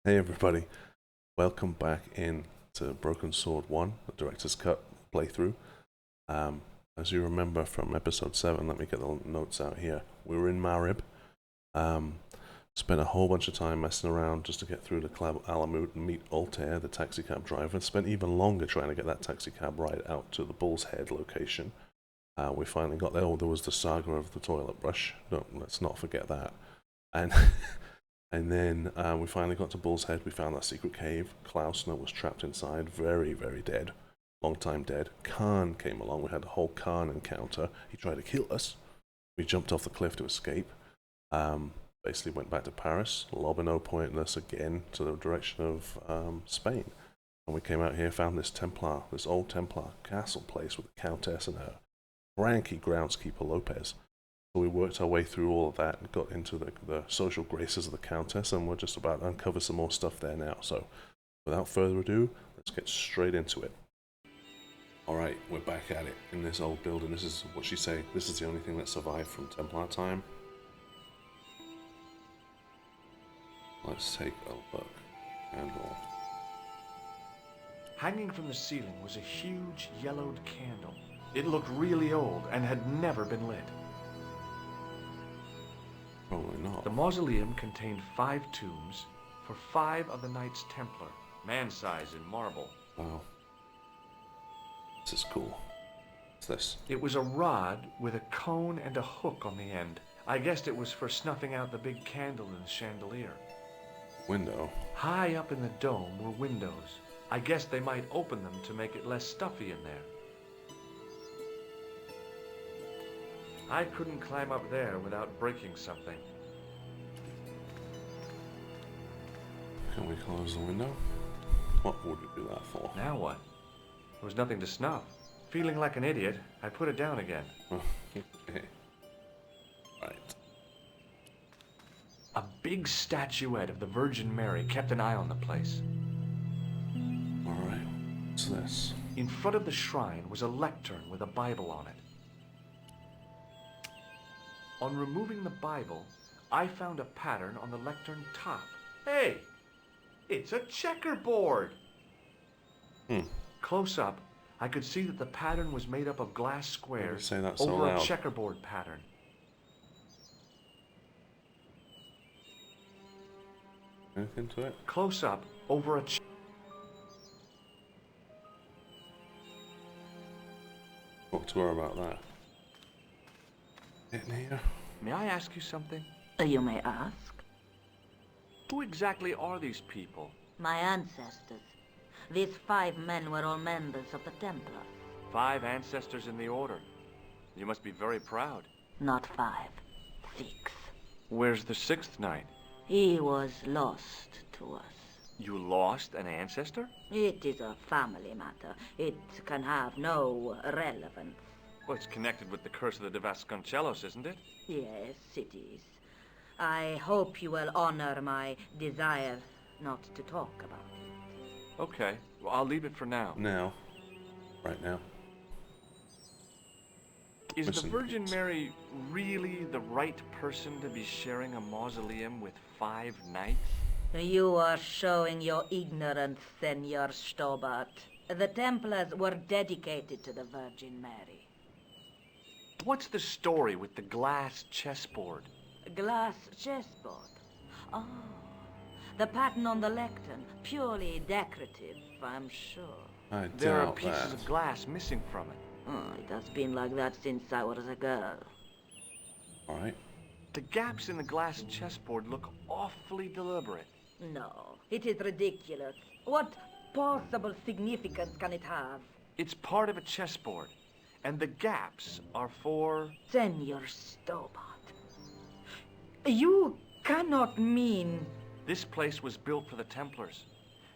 Hey everybody, welcome back in to Broken Sword 1, the Director's Cut playthrough. As you remember from episode 7, let me get the notes out here. We were in Marib, spent a whole bunch of time messing around just to get through the Club Alamut and meet Altair, the taxicab driver, and spent even longer trying to get that taxicab ride out to the Bull's Head location. We finally got there. Oh, there was the saga of the toilet brush. No, let's not forget that. And And then we finally got to Bull's Head. We found that secret cave. Klausner was trapped inside, very, very dead. Long time dead. Khan came along. We had a whole Khan encounter. He tried to kill us. We jumped off the cliff to escape. Basically went back to Paris. Lobino pointed us again to the direction of Spain. And we came out here, found this Templar, this old Templar castle place with the Countess and her cranky groundskeeper Lopez. So we worked our way through all of that and got into the social graces of the Countess, and we're just about to uncover some more stuff there now. So, without further ado, let's get straight into it. Alright, we're back at it in this old building. This is what she say. This is the only thing that survived from Templar time. Let's take a look. Candle. Hanging from the ceiling was a huge yellowed candle. It looked really old and had never been lit. Probably not. The mausoleum contained 5 tombs for 5 of the Knights Templar, man-size in marble. Wow. This is cool. What's this? It was a rod with a cone and a hook on the end. I guessed it was for snuffing out the big candle in the chandelier. Window. High up in the dome were windows. I guessed they might open them to make it less stuffy in there. I couldn't climb up there without breaking something. Can we close the window? What would we do that for? Now what? There was nothing to snuff. Feeling like an idiot, I put it down again. Okay. Right. A big statuette of the Virgin Mary kept an eye on the place. Alright. What's this? In front of the shrine was a lectern with a Bible on it. On removing the Bible, I found a pattern on the lectern top. Hey! It's a checkerboard! Close up, I could see that the pattern was made up of glass squares say that so over loud? a checkerboard pattern. Anything to it? Close up, over a Talk to her about that. In here? May I ask you something? You may ask. Who exactly are these people? My ancestors. These 5 men were all members of the Templars. 5 ancestors in the order. You must be very proud. Not 5, 6. Where's the 6th knight? He was lost to us. You lost an ancestor? It is a family matter. It can have no relevance. Well, it's connected with the curse of the De Vasconcelos, isn't it? Yes, it is. I hope you will honor my desire not to talk about it. Okay, well, I'll leave it for now. Now. Right now. Is the Missing Virgin things. Mary really the right person to be sharing a mausoleum with 5 knights? You are showing your ignorance, Senor Stobart. The Templars were dedicated to the Virgin Mary. What's the story with the glass chessboard? Glass chessboard. Oh, the pattern on the lectern. Purely decorative, I'm sure. I There are doubt pieces that. of glass missing from it. Oh, it has been like that since I was a girl. Alright. The gaps in the glass chessboard look awfully deliberate. No, it is ridiculous. What possible significance can it have? It's part of a chessboard, and the gaps are for... Senor Stobart. You cannot mean... This place was built for the Templars.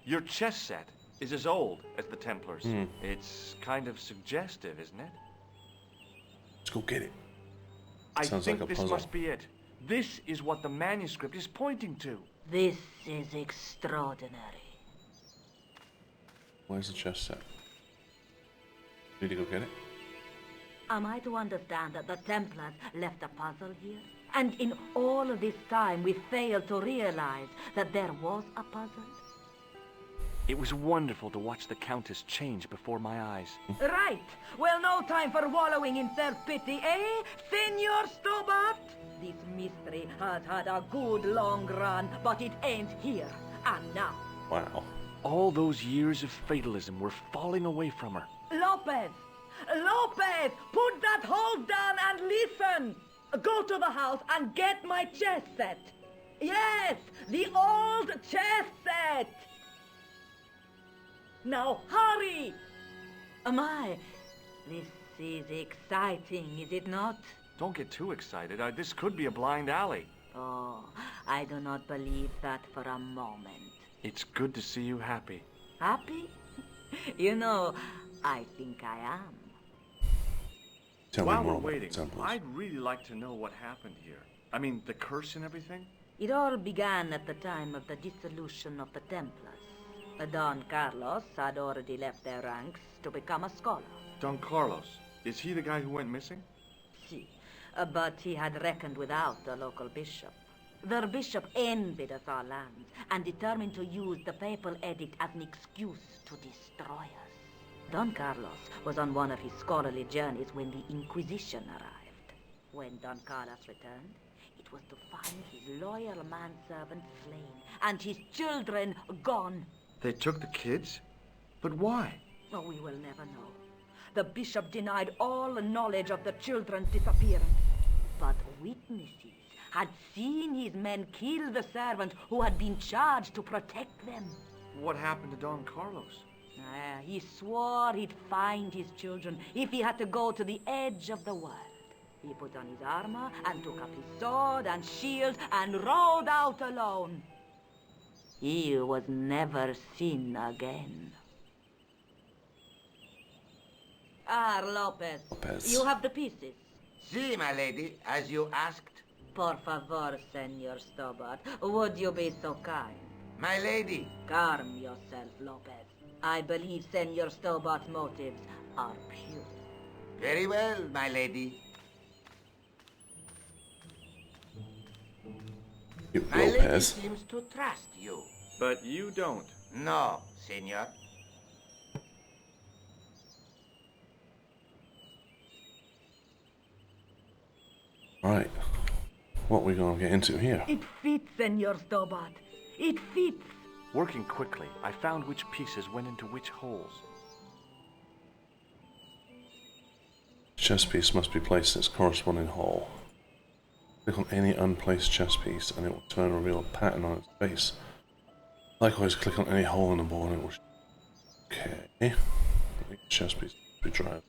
Your chess set is as old as the Templars. It's kind of suggestive, isn't it? Let's go get it. I Sounds think like a this puzzle. must be it. This is what the manuscript is pointing to. This is extraordinary. Where's the chest set? Need to go get it? Am I to understand that the Templars left a puzzle here? And in all of this time, we failed to realize that there was a puzzle. It was wonderful to watch the Countess change before my eyes. Right. Well, no time for wallowing in self-pity, eh, Senor Stobart? This mystery has had a good long run, but it ends here and now. Wow. All those years of fatalism were falling away from her. Lopez! Lopez! Put that hose down and listen! Go to the house and get my chess set. Yes, the old chess set! Now, hurry! My, this is exciting, is it not? Don't get too excited. This could be a blind alley. Oh, I do not believe that for a moment. It's good to see you happy. Happy? You know, I think I am. Tell While me more we're about waiting, Templars. I'd really like to know what happened here. I mean, the curse and everything? It all began at the time of the dissolution of the Templars. Don Carlos had already left their ranks to become a scholar. Don Carlos. Is he the guy who went missing? See, but he had reckoned without the local bishop. The bishop envied us our lands and determined to use the papal edict as an excuse to destroy us. Don Carlos was on one of his scholarly journeys when the Inquisition arrived. When Don Carlos returned, it was to find his loyal manservant slain and his children gone. They took the kids? But why? Oh, we will never know. The bishop denied all knowledge of the children's disappearance. But witnesses had seen his men kill the servant who had been charged to protect them. What happened to Don Carlos? He swore he'd find his children if he had to go to the edge of the world. He put on his armor and took up his sword and shield and rode out alone. He was never seen again. Lopez. Lopez. You have the pieces. Si, my lady, as you asked. Por favor, Senor Stobart, would you be so kind? My lady. Calm yourself, Lopez. I believe Senor Stobart's motives are pure. Very well, my lady. My lady Lopez. seems to trust you. But you don't. No, senor. Right. What are we going to get into here? It fits, Senor Stobart. It fits. Working quickly, I found which pieces went into which holes. Chess piece must be placed in its corresponding hole. Click on any unplaced chess piece and it will turn and reveal a pattern on its base. Likewise, click on any hole in the board and it will... Okay. The chess piece must be driven.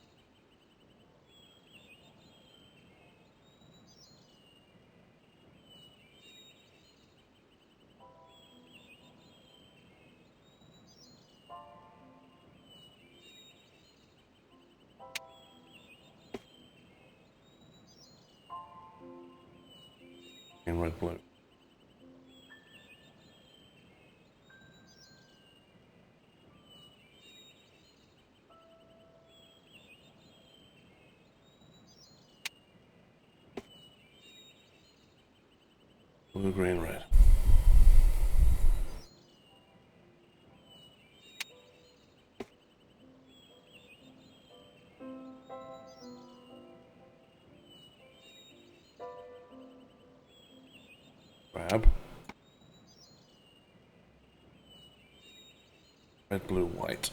In red, blue. Blue, green, red. Grab. Red, blue, white.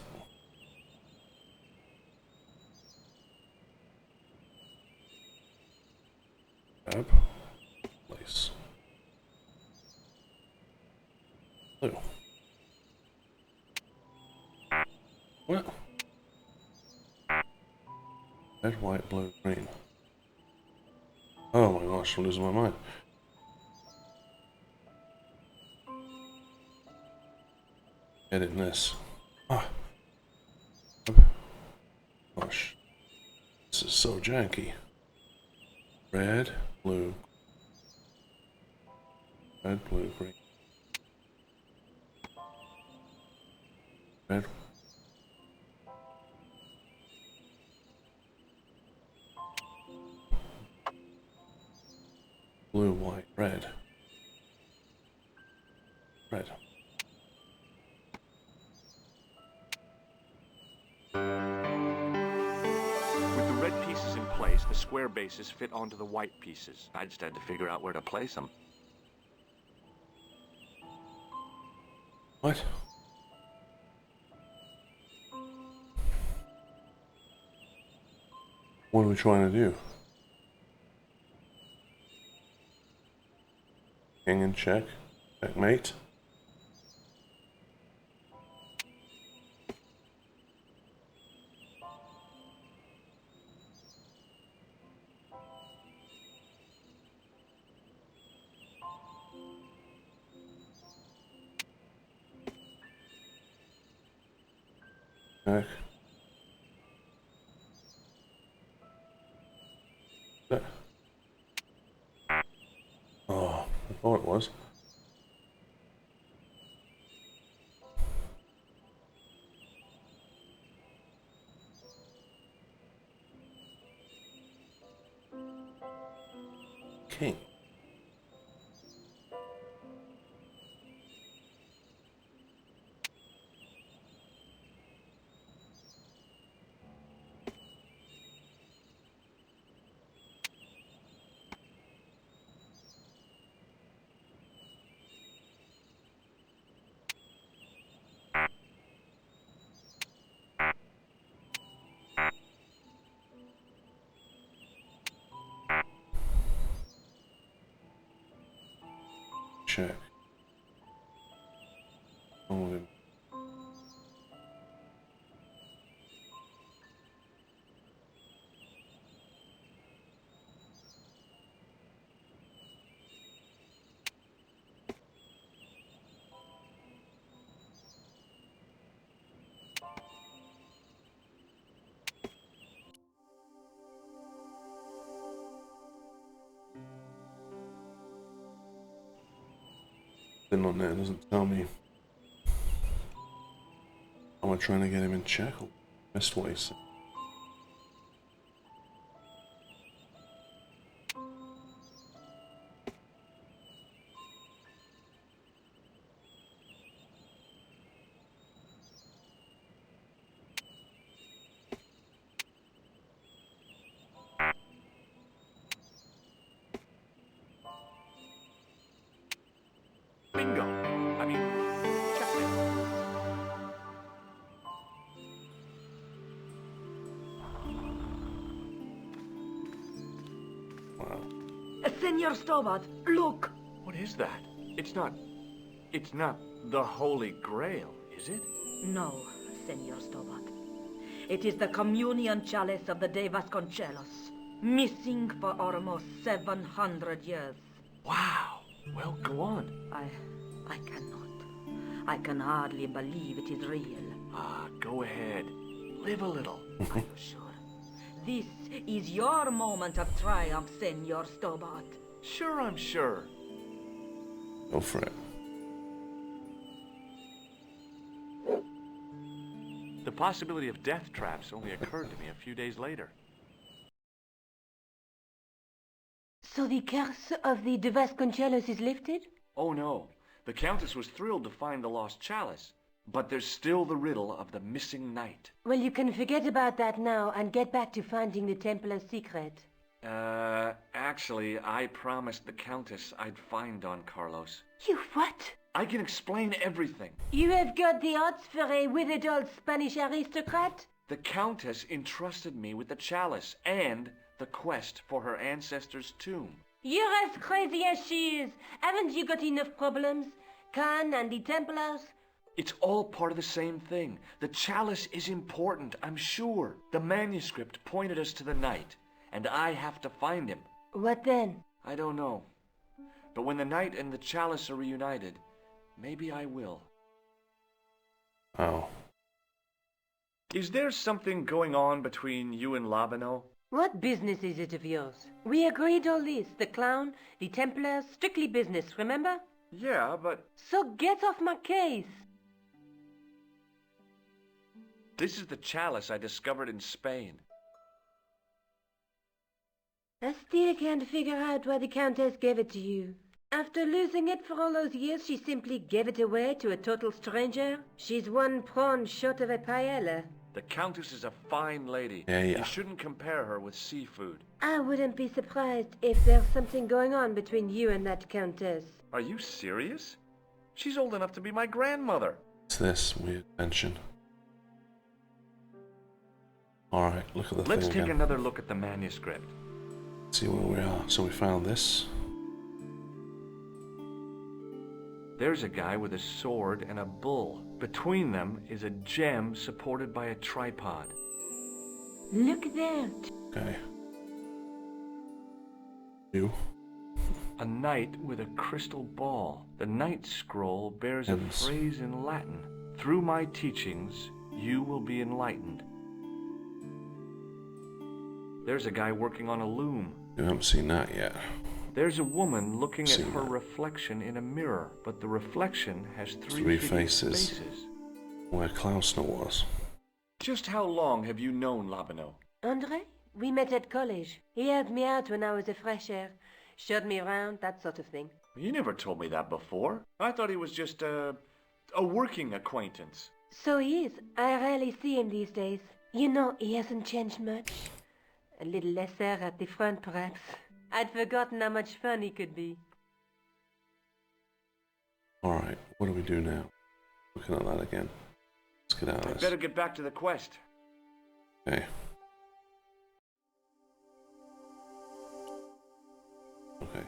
Grab. Place. Blue. What? Red, white, blue, green. Oh my gosh, I'm losing my mind. Edit this. Ah. Gosh. This is so janky. Red, blue. Red, blue, green. Red. Blue, square bases fit onto the white pieces. I just had to figure out where to place them. What? What are we trying to do? King in check. Checkmate. Check. Oh, I thought it was. King. Check. Oh, then on there, it doesn't tell me. Am I trying to get him in check? Or missed what he said. Bingo! I mean, checkmate. Wow. Senor Stobart, look! What is that? It's not the Holy Grail, is it? No, Senor Stobart. It is the communion chalice of the De Vasconcelos, missing for almost 700 years. Wow. Well, go on. I cannot. I can hardly believe it is real. Go ahead. Live a little. I'm sure. This is your moment of triumph, Senor Stobart. Sure, I'm sure. Go for it. The possibility of death traps only occurred to me a few days later. So the curse of the De Vasconcelos is lifted? Oh no, the Countess was thrilled to find the lost chalice, but there's still the riddle of the missing knight. Well, you can forget about that now and get back to finding the Templars' secret. Actually, I promised the Countess I'd find Don Carlos. You what? I can explain everything. You have got the odds for a withered old Spanish aristocrat? The Countess entrusted me with the chalice and the quest for her ancestor's tomb. You're as crazy as she is. Haven't you got enough problems? Khan and the Templars? It's all part of the same thing. The chalice is important, I'm sure. The manuscript pointed us to the knight, and I have to find him. What then? I don't know. But when the knight and the chalice are reunited, maybe I will. Oh. Is there something going on between you and Labano? What business is it of yours? We agreed all this. The clown, the Templars, strictly business, remember? Yeah, but So get off my case. this is the chalice I discovered in Spain. I still can't figure out why the Countess gave it to you. After losing it for all those years, she simply gave it away to a total stranger. She's one prawn short of a paella. The Countess is a fine lady. Yeah. You shouldn't compare her with seafood. I wouldn't be surprised if there's something going on between you and that countess. Are you serious? She's old enough to be my grandmother. What's this weird mention? Alright, look at the Let's thing take again. another look at the manuscript. See where we are. So we found this. There's a guy with a sword and a bull. Between them is a gem supported by a tripod. Look there. Okay. You. A knight with a crystal ball. The knight scroll bears a Yes. phrase in Latin. Through my teachings, you will be enlightened. There's a guy working on a loom. You haven't seen that yet. There's a woman looking at Seen her that. reflection in a mirror, but the reflection has Three hideous faces. Where Klausner was. Just how long have you known Labino? Andre? We met at college. He helped me out when I was a fresher. Showed me around, that sort of thing. You never told me that before. I thought he was just a working acquaintance. So he is. I rarely see him these days. You know, he hasn't changed much. A little lesser at the front, perhaps. I'd forgotten how much fun he could be. Alright, what do we do now? Looking at that again. Let's get out of I this. better get back to the quest. Okay. Okay.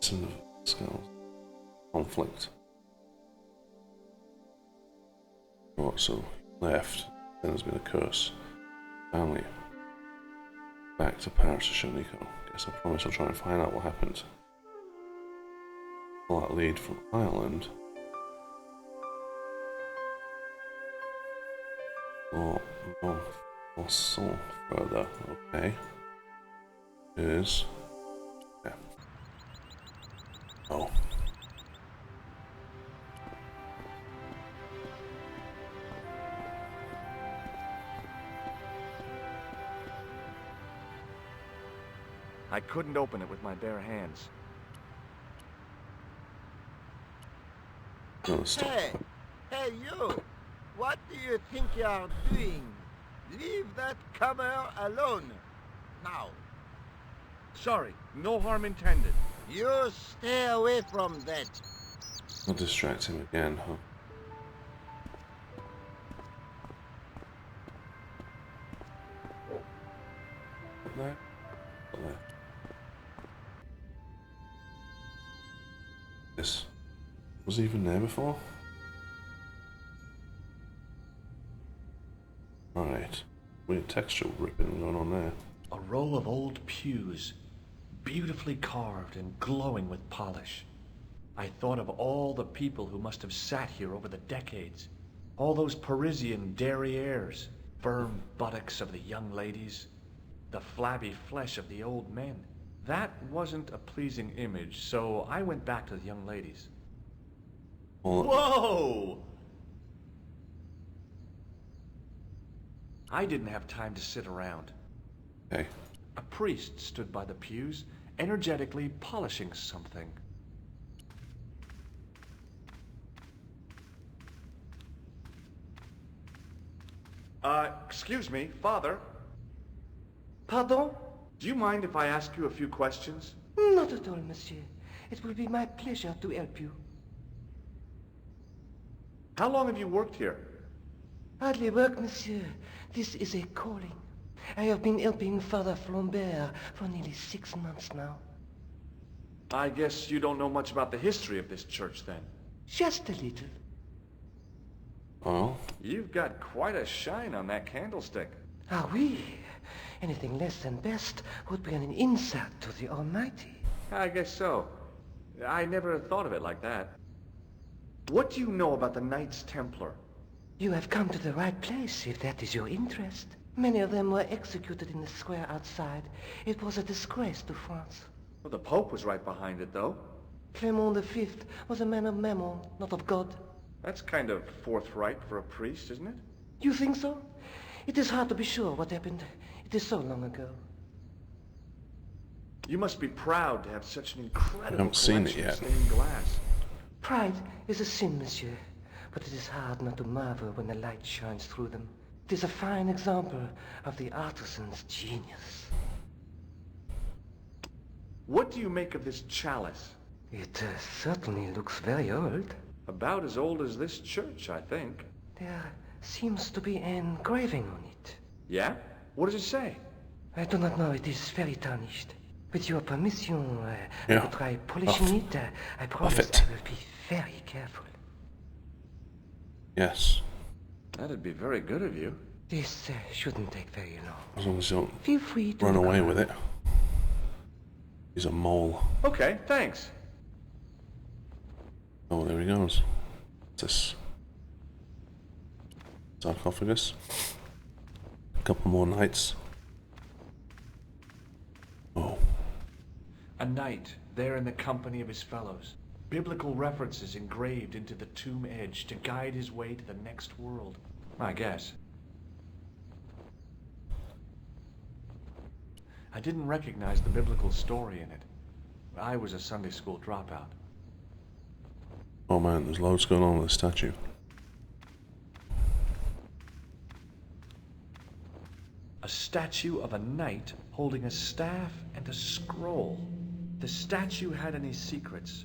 Some skulls. Conflict. Right, so left. Then there's been a curse. Family. Back to Paris to Shoniko. Guess I promise I'll try and find out what happened. All that lead from Ireland. Or north or south further. Okay. Is. Yeah. Oh. I couldn't open it with my bare hands. No, stop. Hey, you! What do you think you are doing? Leave that comer alone. Now, Sorry, no harm intended. you stay away from that. I'll distract him again, huh? Up there? Up there. This was he even there before? Right. Weird textual ripping going on there. A row of old pews, beautifully carved and glowing with polish. I thought of all the people who must have sat here over the decades. All those Parisian derrieres, firm buttocks of the young ladies, the flabby flesh of the old men. That wasn't a pleasing image, so I went back to the young ladies. All Whoa! I didn't have time to sit around. okay. A priest stood by the pews, energetically polishing something. Excuse me, Father. Pardon? Do you mind if I ask you a few questions? Not at all, monsieur. It will be my pleasure to help you. How long have you worked here? Hardly work, monsieur. This is a calling. I have been helping Father Flambert for nearly 6 months now. I guess you don't know much about the history of this church, then. Just a little. Well, You've got quite a shine on that candlestick. Ah oui. Anything less than best would be an insult to the Almighty. I guess so. I never thought of it like that. What do you know about the Knights Templar? You have come to the right place, if that is your interest. Many of them were executed in the square outside. It was a disgrace to France. Well, the Pope was right behind it, though. Clement V was a man of mammon, not of God. That's kind of forthright for a priest, isn't it? You think so? It is hard to be sure what happened. It is so long ago. You must be proud to have such an incredible I haven't seen it collection of yet. stained glass. Pride is a sin, monsieur, but it is hard not to marvel when the light shines through them. It is a fine example of the artisan's genius. What do you make of this chalice? It certainly looks very old. About as old as this church, I think. There seems to be an engraving on it. Yeah? What does it say? I do not know, it is very tarnished. With your permission, I Yeah. will try polishing it. I promise it. I will be very careful. Yes. That'd be very good of you. This shouldn't take very long. As long as you don't Feel free to run look away around. with it. He's a mole. Okay, thanks. Oh, there he goes. What's this? Sarcophagus. A couple more knights. Oh. A knight, there in the company of his fellows. Biblical references engraved into the tomb edge to guide his way to the next world. I guess. I didn't recognize the biblical story in it. I was a Sunday school dropout. Oh man, there's loads going on with the statue. A statue of a knight holding a staff and a scroll. The statue had any secrets.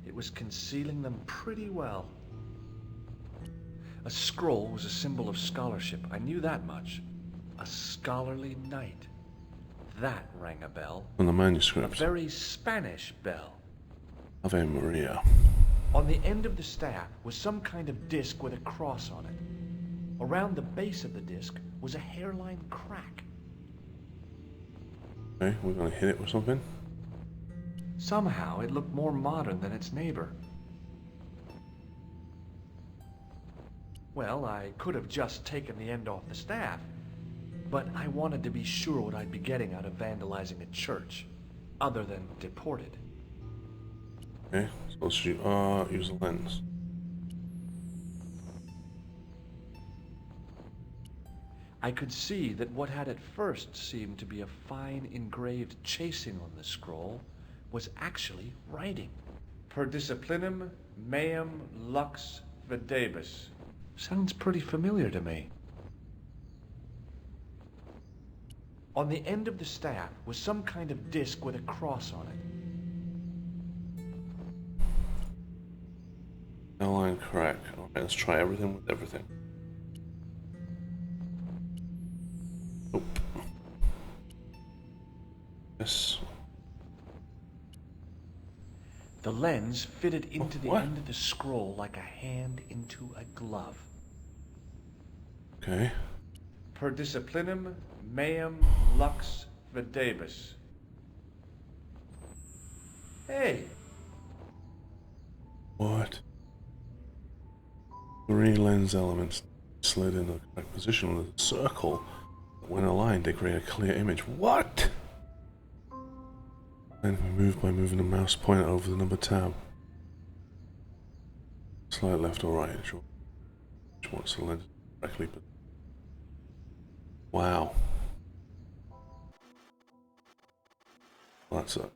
It was concealing them pretty well. A scroll was a symbol of scholarship. I knew that much. A scholarly knight. That rang a bell. On the A manuscript. very Spanish bell. Ave Maria. On the end of the staff was some kind of disc with a cross on it. Around the base of the disc was a hairline crack. Okay, we're gonna hit it with something. Somehow it looked more modern than its neighbor. Well, I could have just taken the end off the staff, but I wanted to be sure what I'd be getting out of vandalizing a church, other than deported. Okay, so let's use the lens. I could see that what had at first seemed to be a fine engraved chasing on the scroll was actually writing. Per disciplinum meum lux videbus. Sounds pretty familiar to me. On the end of the staff was some kind of disc with a cross on it. Hairline crack. Alright, let's try everything with everything. Nope. Yes. The lens fitted into the what? end of the scroll like a hand into a glove. Okay. Per disciplinum meum lux videbus. Hey, What? 3 lens elements slid in the correct position with a circle. When aligned, they create a clear image. What? And can be moved by moving the mouse pointer over the number tab. Slide left or right. Which wants the lens correctly. But wow. That's it.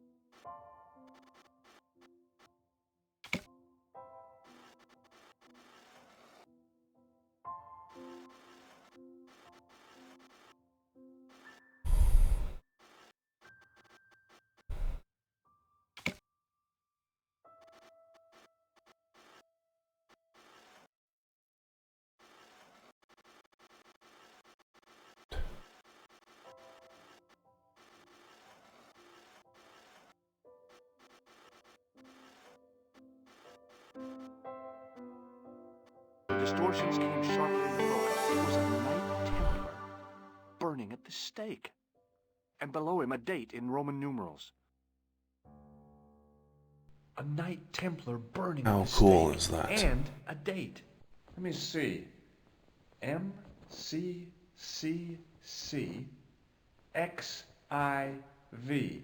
the distortions came sharply below it. It was a Knight Templar, burning at the stake. And below him a date in Roman numerals. A Knight Templar burning How at the cool stake. is that? And a date. Let me see. MCCC XIV.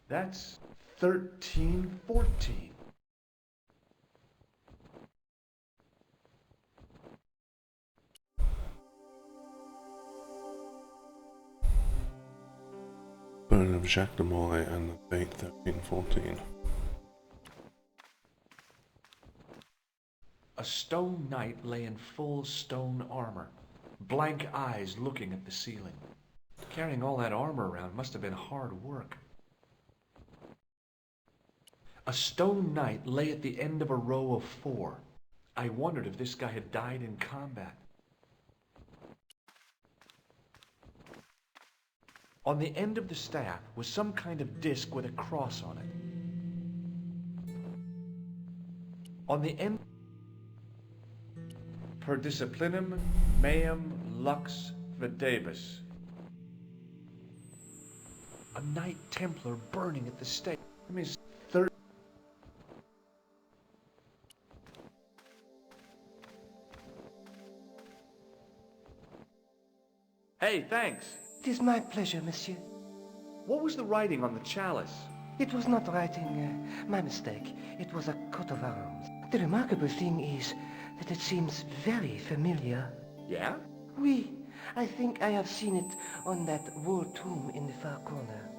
That's 1314. Burn of Jacques de Molay and the date 1314. A stone knight lay in full stone armor, blank eyes looking at the ceiling. Carrying all that armor around must have been hard work. A stone knight lay at the end of a row of 4. I wondered if this guy had died in combat. On the end of the staff was some kind of disc with a cross on it. On the end, per disciplinum meum lux videbus. A Knight Templar burning at the stake. I mean, Hey, thanks. It is my pleasure, monsieur. What was the writing on the chalice? It was not writing, my mistake. It was a coat of arms. The remarkable thing is that it seems very familiar. Yeah? Oui, I think I have seen it on that wall tomb in the far corner.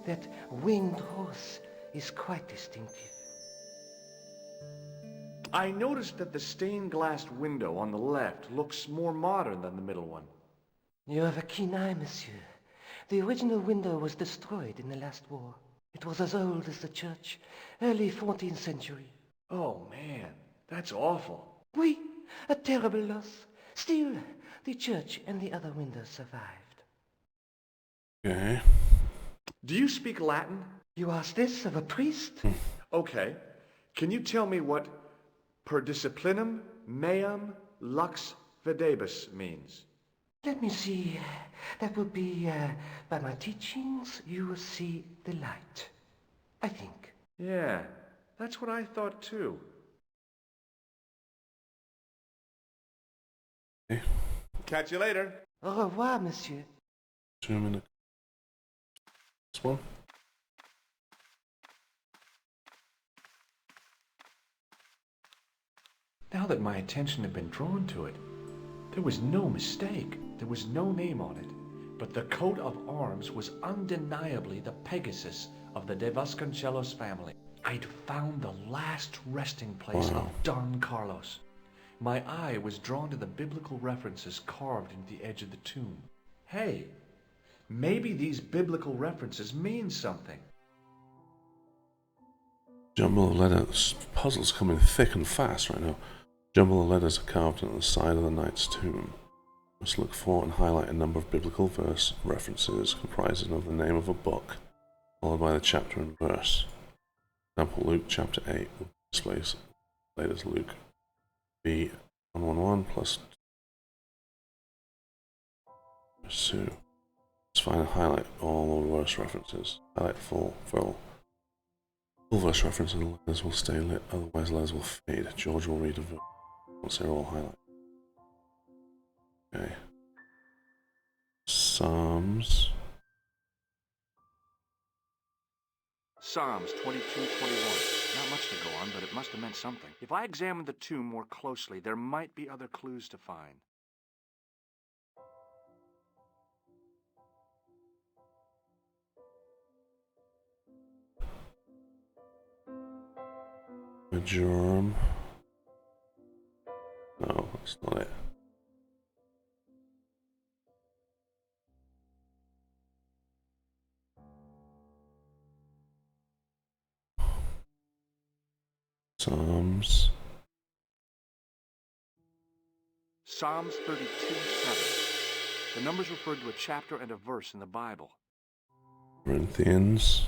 That winged horse is quite distinctive. I noticed that the stained-glass window on the left looks more modern than the middle one. You have a keen eye, monsieur. The original window was destroyed in the last war. It was as old as the church, early 14th century. Oh, man, that's awful. Oui, a terrible loss. Still, the church and the other windows survived. Okay. Do you speak Latin? You ask this of a priest? Okay. Can you tell me what per disciplinum meum lux videbus means? Let me see. That would be, by my teachings, you will see the light. I think. Yeah, that's what I thought too. Okay. Catch you later. Au revoir, monsieur. Zoom in. This one. Now that my attention had been drawn to it, there was no mistake. There was no name on it, but the coat of arms was undeniably the Pegasus of the De Vasconcelos family. I'd found the last resting place of Don Carlos. My eye was drawn to the biblical references carved into the edge of the tomb. Hey, maybe these biblical references mean something. Jumble of letters. Puzzles coming thick and fast right now. Jumble of letters are carved into the side of the knight's tomb. Must look for and highlight a number of biblical verse references comprising of the name of a book, followed by the chapter and verse. For example, Luke chapter 8 displays letters Luke B 111 plus verse 2. Let's find and highlight all the verse references. Highlight full verse references and letters will stay lit, otherwise letters will fade. George will read a verse once they're all highlighted. Okay. Psalms 22:21. Not much to go on, but it must have meant something. If I examined the tomb more closely, there might be other clues to find. Majorum. No, that's not it. Psalms. Psalms 32:7. The numbers referred to a chapter and a verse in the Bible. Corinthians.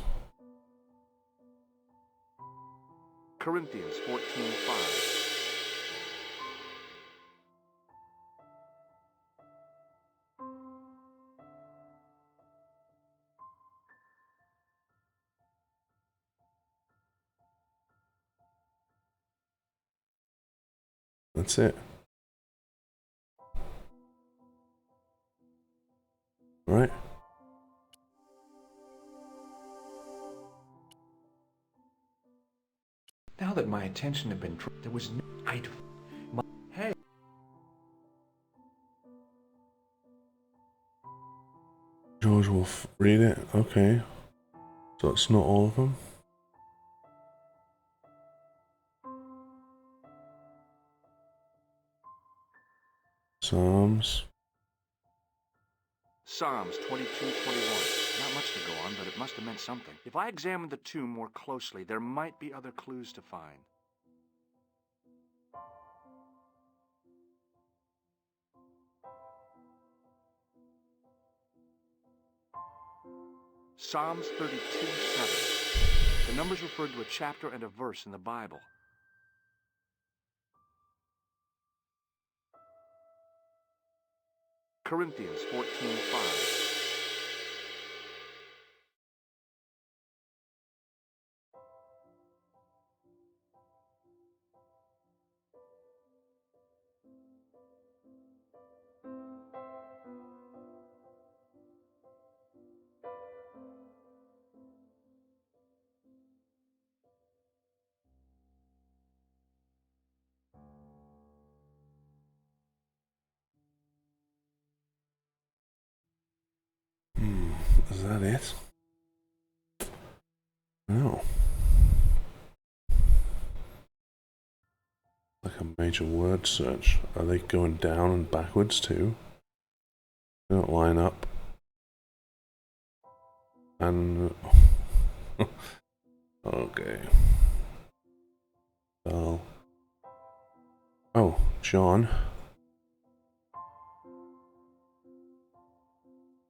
Corinthians 14:5. That's it. Alright. Now that my attention had been drawn, there was no... Hey! George will read it. Okay. So it's not all of them. Psalms. Psalms 22:21. Not much to go on, but it must have meant something. If I examined the tomb more closely, there might be other clues to find. Psalms 32:7. The numbers referred to a chapter and a verse in the Bible. Corinthians 14:5. Is that it? No. Like a major word search. Are they going down and backwards too? They don't line up. And okay. So, oh, John.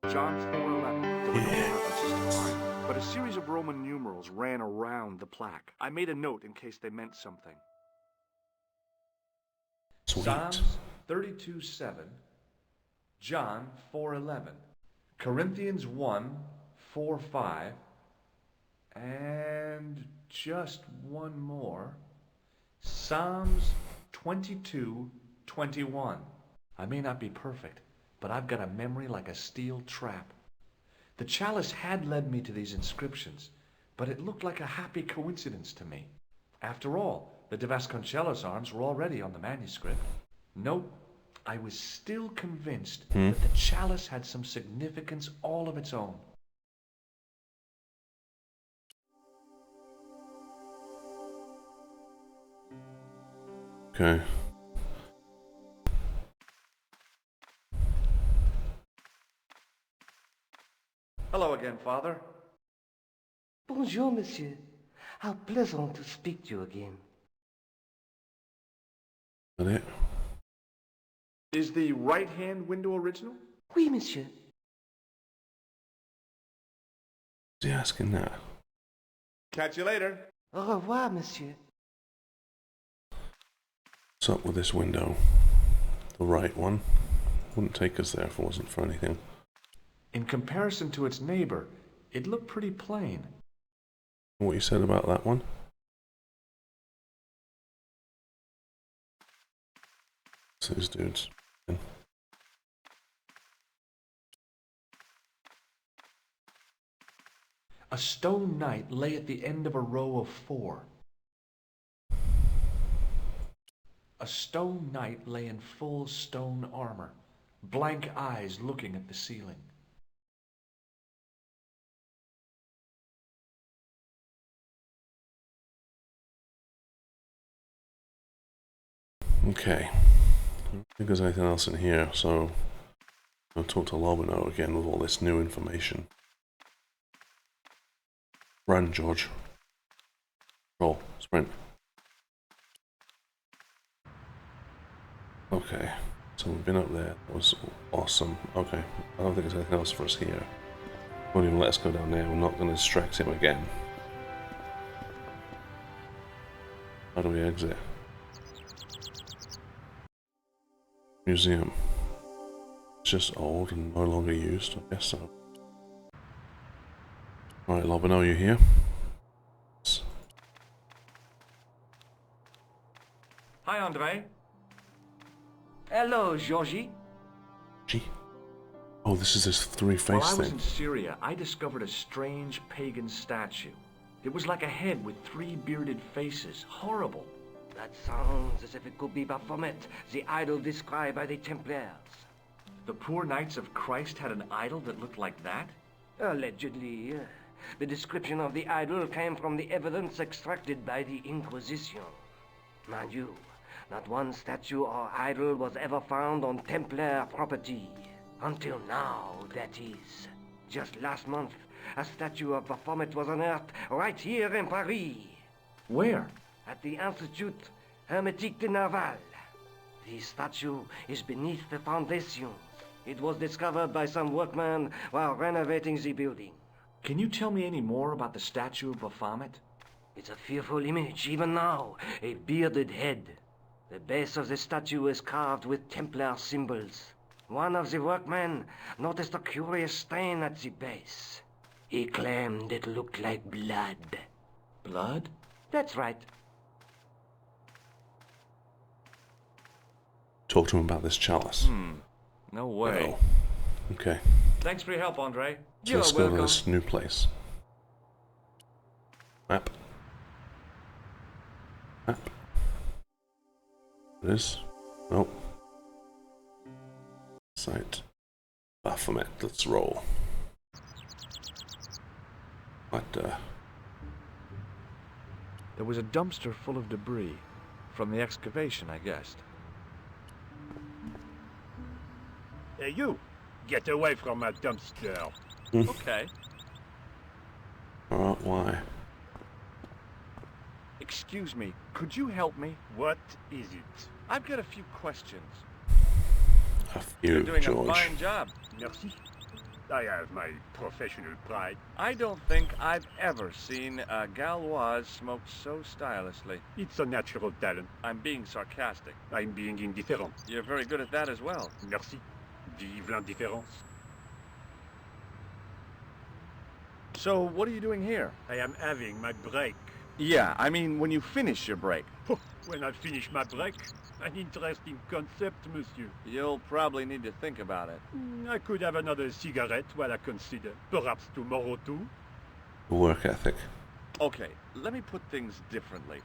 John 4:11. There were no references to time, but a series of Roman numerals ran around the plaque. I made a note in case they meant something. Sweet. Psalms 32:7, John 4:11, Corinthians 1:4-5, and just one more, Psalms 22:21. I may not be perfect, but I've got a memory like a steel trap. The chalice had led me to these inscriptions, but it looked like a happy coincidence to me. After all, the de Vasconcellos arms were already on the manuscript. Nope, I was still convinced that the chalice had some significance all of its own. Okay. Hello again, Father. Bonjour, monsieur. How pleasant to speak to you again. Is that it? Is the right-hand window original? Oui, monsieur. Is he asking that? Catch you later. Au revoir, monsieur. What's up with this window? The right one. Wouldn't take us there if it wasn't for anything. In comparison to its neighbor, it looked pretty plain. What you said about that one? It's these dudes. A stone knight lay at the end of a row of 4. A stone knight lay in full stone armor, blank eyes looking at the ceiling. Okay. I don't think there's anything else in here, so I'll talk to Lobino again with all this new information. Run, George. Roll. Sprint. Okay. So we've been up there. That was awesome. Okay. I don't think there's anything else for us here. Won't even let us go down there. We're not going to distract him again. How do we exit? Museum. It's just old and no longer used, I guess so. Alright, Lobino, you here? Hi, Andre. Hello, Georgie. Gee. Oh, this is this While I three-face was thing. in Syria, I discovered a strange pagan statue. It was like a head with 3 bearded faces. Horrible. That sounds as if it could be Baphomet, the idol described by the Templars. The poor Knights of Christ had an idol that looked like that? Allegedly. The description of the idol came from the evidence extracted by the Inquisition. Mind you, Not one statue or idol was ever found on Templar property. Until now, that is. Just last month, a statue of Baphomet was unearthed right here in Paris. Where? At the Institut Hermétique de Naval. The statue is beneath the foundations. It was discovered by some workmen while renovating the building. Can you tell me any more about the statue of Baphomet? It's a fearful image, even now. A bearded head. The base of the statue is carved with Templar symbols. One of the workmen noticed a curious stain at the base. He claimed it looked like blood. Blood? That's right. Talk to him about this chalice. No way. Oh. Okay. Thanks for your help, Andre. So let's go to this new place. Map. Map. It is. Nope. Site. Baphomet. Let's roll. What There was a dumpster full of debris. From the excavation, I guessed. Hey, you! Get away from my dumpster. Okay. Alright, why? Excuse me, could you help me? What is it? I've got a few questions. A You're few, doing George. a fine job. Merci. I have my professional pride. I don't think I've ever seen a Gauloise smoke so stylishly. It's a natural talent. I'm being sarcastic. I'm being indifferent. You're very good at that as well. Merci. Vive l'indifférence. So, what are you doing here? I am having my break. Yeah, I mean when you finish your break. When I finish my break, an interesting concept, monsieur. You'll probably need to think about it. I could have another cigarette while I consider. Perhaps tomorrow too. Work ethic. Okay, let me put things differently.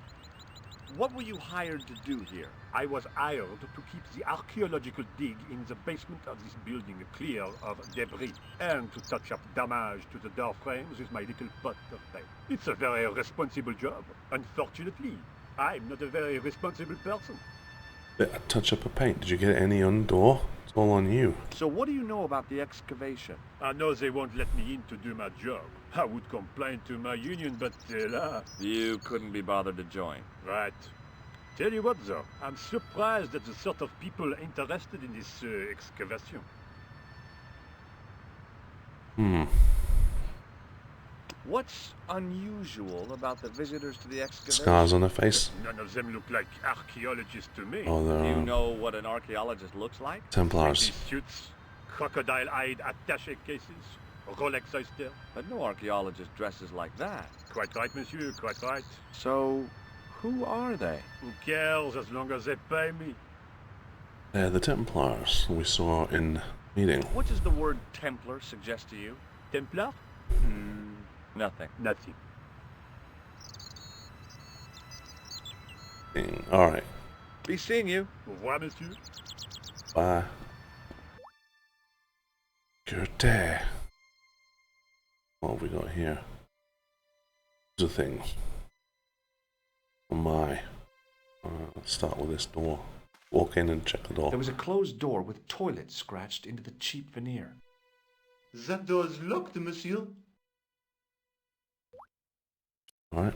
What were you hired to do here? I was hired to keep the archaeological dig in the basement of this building clear of debris, and to touch up damage to the door frames with my little pot of paint. It's a very responsible job. Unfortunately, I'm not a very responsible person. Bit of touch up of paint. Did you get any on the door? It's all on you. So what do you know about the excavation? I know they won't let me in to do my job. I would complain to my union, but là. You couldn't be bothered to join. Right. Tell you what, though, I'm surprised at the sort of people interested in this excavation. What's unusual about the visitors to the excavation? Scars on her face. None of them look like archaeologists to me. Oh, Do you they're know what an archaeologist looks like? Templars. These suits, crocodile-eyed attaché cases, Rolex oyster. But no archaeologist dresses like that. Quite right, monsieur, quite right. So, who are they? Who cares as long as they pay me? They're the Templars we saw in meeting. What does the word Templar suggest to you? Templar? Nothing. Nothing. Alright. Be seeing you. Au revoir, monsieur. Bye. Good day. What have we got here? There's a thing. Oh my. Let's start with this door. Walk in and check the door. There was a closed door with toilet scratched into the cheap veneer. That door is locked, monsieur. Alright.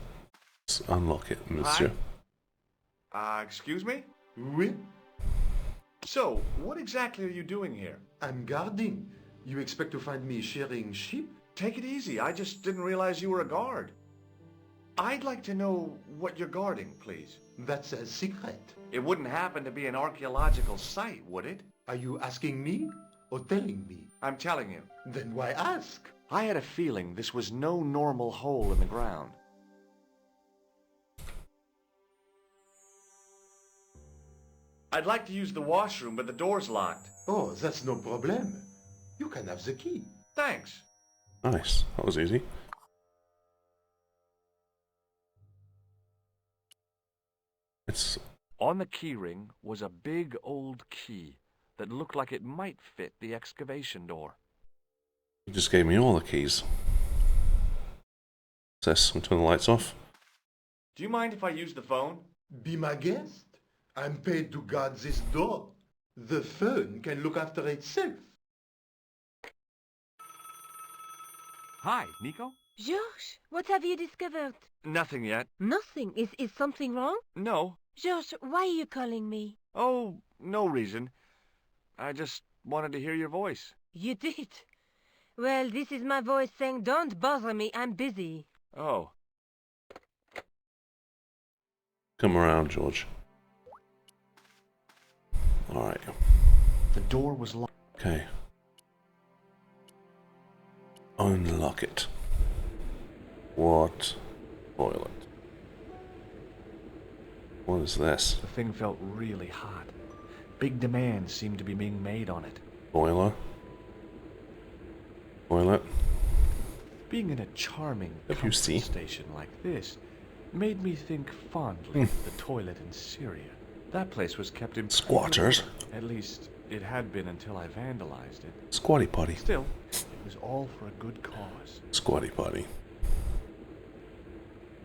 Let's unlock it, monsieur. Excuse me? Oui, So, what exactly are you doing here? I'm guarding. You expect to find me shearing sheep? Take it easy. I just didn't realize you were a guard. I'd like to know what you're guarding, please. That's a secret. It wouldn't happen to be an archaeological site, would it? Are you asking me or telling me? I'm telling you. Then why ask? I had a feeling this was no normal hole in the ground. I'd like to use the washroom, but the door's locked. Oh, that's no problem. You can have the key. Thanks. Nice. That was easy. It's On the keyring was a big old key that looked like it might fit the excavation door. you just gave me all the keys. What's this? I'm turning the lights off. Do you mind if I use the phone? Be my guest. I'm paid to guard this door. The phone can look after itself. Hi, Nico? Georges, what have you discovered? Nothing yet. Nothing. Is something wrong? No. Georges, why are you calling me? Oh, no reason. I just wanted to hear your voice. You did? Well, this is my voice saying, don't bother me, I'm busy. Oh. Come around, George. Alright. The door was locked. Okay. Unlock it. What? Toilet. What is this? The thing felt really hot. Big demands seemed to be being made on it. Boiler. Toilet. Being in a charming WC. comfort station like this made me think fondly of the toilet in Syria. That place was kept in Squatters. At least, it had been until I vandalized it. Squatty potty. Still, it was all for a good cause. Squatty potty.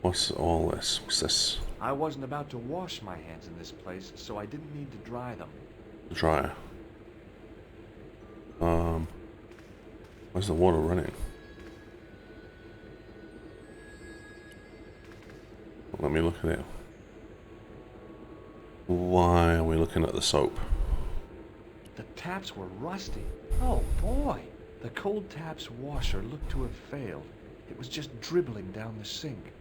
What's all this? What's this? I wasn't about to wash my hands in this place, so I didn't need to dry them. Dryer. Where's the water running? Let me look at it. Why are we looking at the soap? The taps were rusty. Oh boy! The cold tap's washer looked to have failed. It was just dribbling down the sink.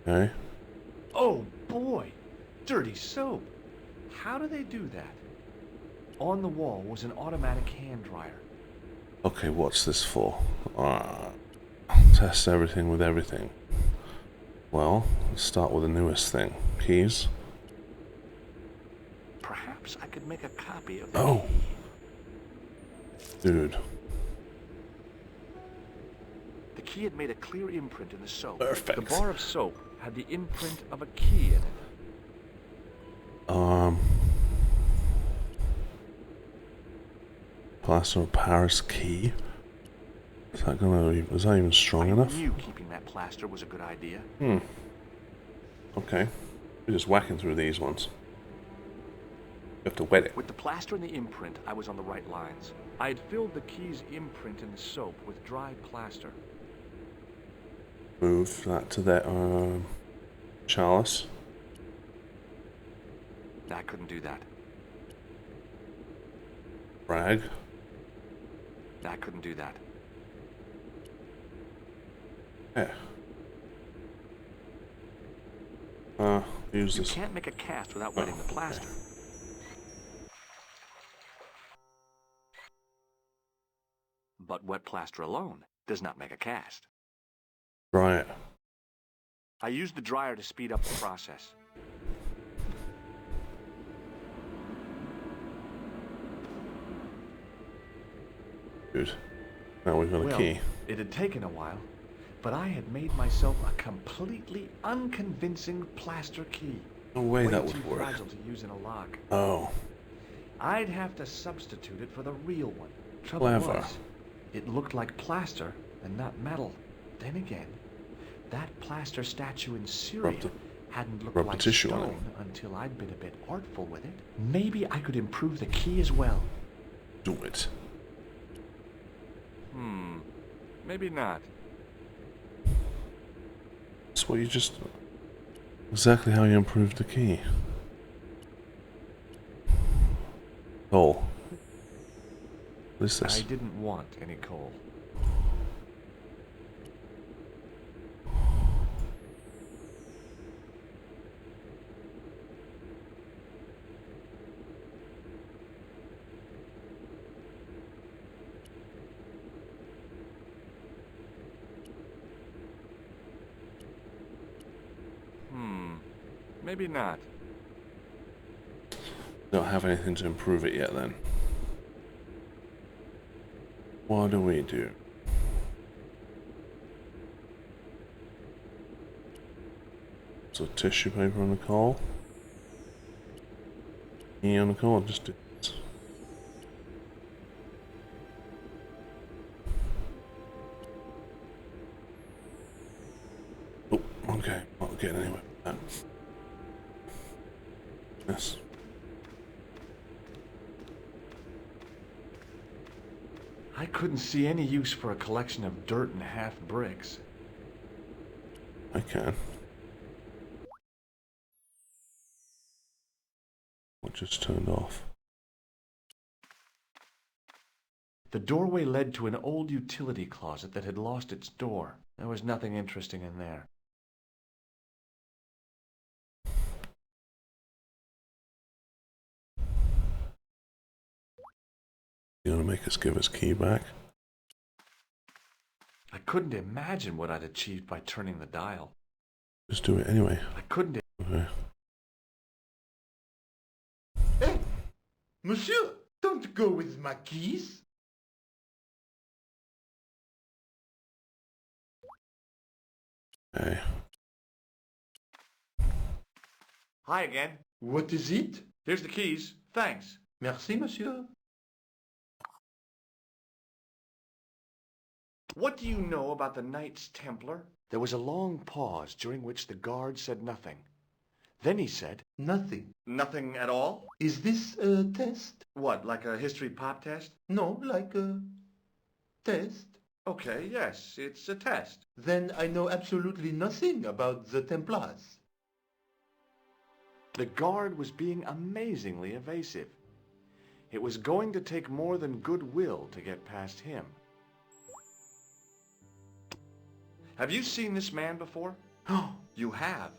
Okay. Oh boy! Dirty soap! How do they do that? On the wall was an automatic hand dryer. Okay, what's this for? Test everything with everything. Well, let's start with the newest thing. Keys. Perhaps I could make a copy of the Oh! key. Dude. The key had made a clear imprint in the soap. Perfect. The bar of soap had the imprint of a key in it. Plaster of Paris key. Is that even strong enough? I knew keeping that plaster was a good idea. Okay. We're just whacking through these ones. You have to wet it. With the plaster and the imprint, I was on the right lines. I had filled the key's imprint in the soap with dry plaster. Move that to that chalice. I couldn't do that. Rag. I couldn't do that. Yeah. Use You this. can't make a cast without wetting the plaster. But wet plaster alone does not make a cast. Dry it. I used the dryer to speed up the process. Dude. Now we've got a key. It had taken a while, but I had made myself a completely unconvincing plaster key. No way Way that too would work. fragile to use in a lock. Oh. I'd have to substitute it for the real one. Trouble Clever. was, it looked like plaster and not metal. Then again, that plaster statue in Syria hadn't looked rub the like tissue on it. stone until I'd been a bit artful with it. Maybe I could improve the key as well. Do it. Maybe not. That's what you just... Exactly how you improved the key. Oh. What is this? I didn't want any coal. Maybe not. Don't have anything to improve it yet then. What do we do? So tissue paper on the coal. Key on the coal, just do this. Oh, okay, not getting anywhere with that. Yes. I couldn't see any use for a collection of dirt and half bricks. I can. What just turned off? The doorway led to an old utility closet that had lost its door. There was nothing interesting in there. You gonna make us give his key back? I couldn't imagine what I'd achieved by turning the dial. Just do it anyway. I couldn't. Okay. Hey, monsieur, don't go with my keys. Okay. Hi again. What is it? Here's the keys. Thanks. Merci, monsieur. What do you know about the Knights Templar? There was a long pause during which the guard said nothing. Then he said, Nothing. "Nothing at all? Is this a test? What, like a history pop test?" No, like a test. Okay, yes, it's a test. Then I know absolutely nothing about the Templars. The guard was being amazingly evasive. It was going to take more than goodwill to get past him. Have you seen this man before? Oh, You have.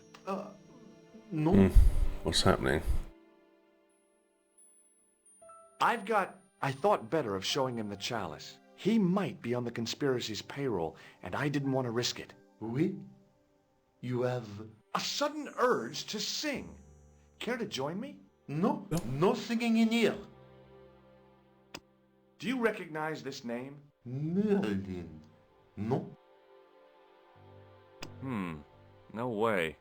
no. What's happening? I thought better of showing him the chalice. He might be on the conspiracy's payroll, and I didn't want to risk it. Oui? You have... A sudden urge to sing. Care to join me? No, no singing in here. Do you recognize this name? Merlin. No. No way.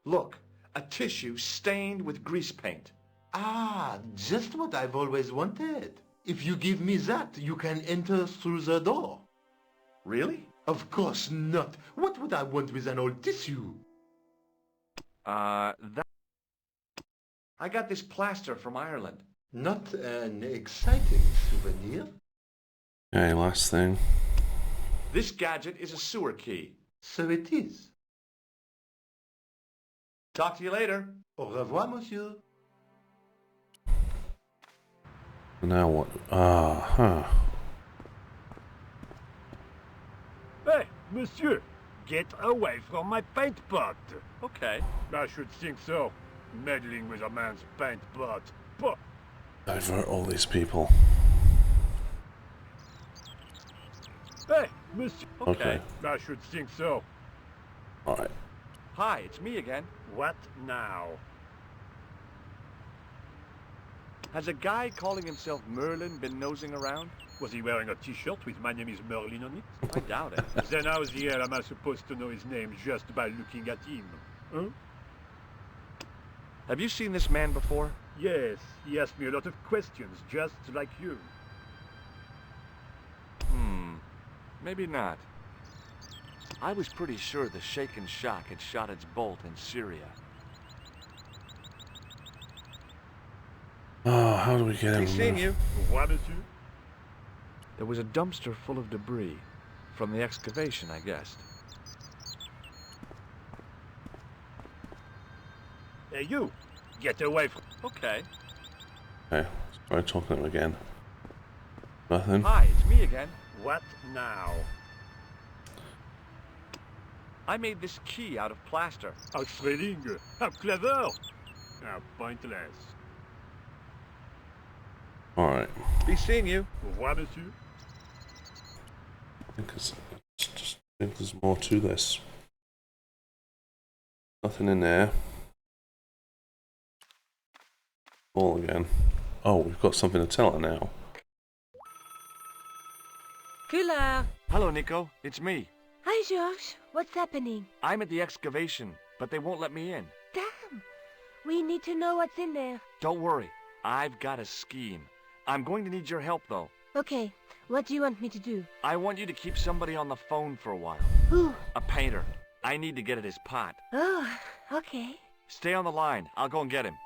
Look, a tissue stained with grease paint. Ah, just what I've always wanted. If you give me that, you can enter through the door. Really? Of course not. What would I want with an old tissue? I got this plaster from Ireland. Not an exciting souvenir. Okay, last thing. This gadget is a sewer key. So it is. Talk to you later. Au revoir, monsieur. Now what? Hey, monsieur, get away from my paint pot. Okay. I should think so. Meddling with a man's paint pot. Pah. Divert all these people. Hey, monsieur. Okay. I should think so. Alright. Hi, it's me again. What now? Has a guy calling himself Merlin been nosing around? Was he wearing a t-shirt with "My name is Merlin" on it? I doubt it. Then how the hell am I supposed to know his name just by looking at him? Huh? Have you seen this man before? Yes, he asked me a lot of questions, just like you. Maybe not. I was pretty sure the shaken shock had shot its bolt in Syria. Oh, how do we get him? He's seen you. Au revoir, monsieur. There was a dumpster full of debris. From the excavation, I guessed. Hey, you! Get away from... Okay. Okay, let's try talking to him again. Nothing. Hi, it's me again. What now? I made this key out of plaster. How thrilling! How clever! How pointless. Alright. Be seeing you. Au revoir, monsieur. I think there's more to this. Nothing in there. All again. Oh, we've got something to tell her now. Killer! Hello, Nico. It's me. Hi, Georges. What's happening? I'm at the excavation, but they won't let me in. Damn! We need to know what's in there. Don't worry. I've got a scheme. I'm going to need your help, though. Okay, what do you want me to do? I want you to keep somebody on the phone for a while. Who? A painter. I need to get at his pot. Oh, okay. Stay on the line. I'll go and get him.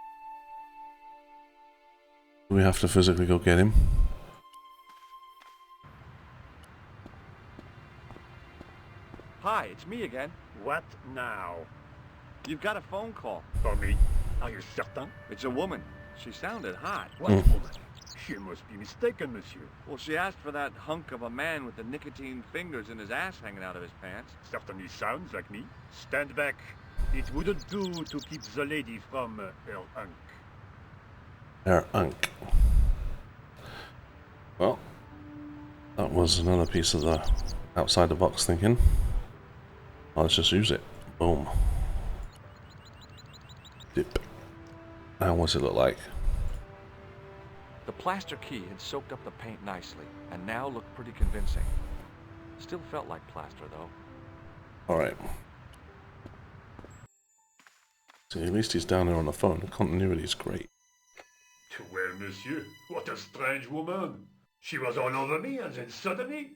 We have to physically go get him. Hi, it's me again. What now? You've got a phone call. For me? Are you certain? It's a woman. She sounded hot. What woman? You must be mistaken, monsieur. Well, she asked for that hunk of a man with the nicotine fingers and his ass hanging out of his pants. Certainly sounds like me. Stand back. It wouldn't do to keep the lady from her unk. Her unk. Well, that was another piece of the outside the box thinking. Oh, let's just use it. Boom. Dip. Now what's it look like? The plaster key had soaked up the paint nicely, and now looked pretty convincing. Still felt like plaster, though. Alright. See, at least he's down there on the phone. The continuity is great. Well, monsieur, what a strange woman. She was all over me, and then suddenly,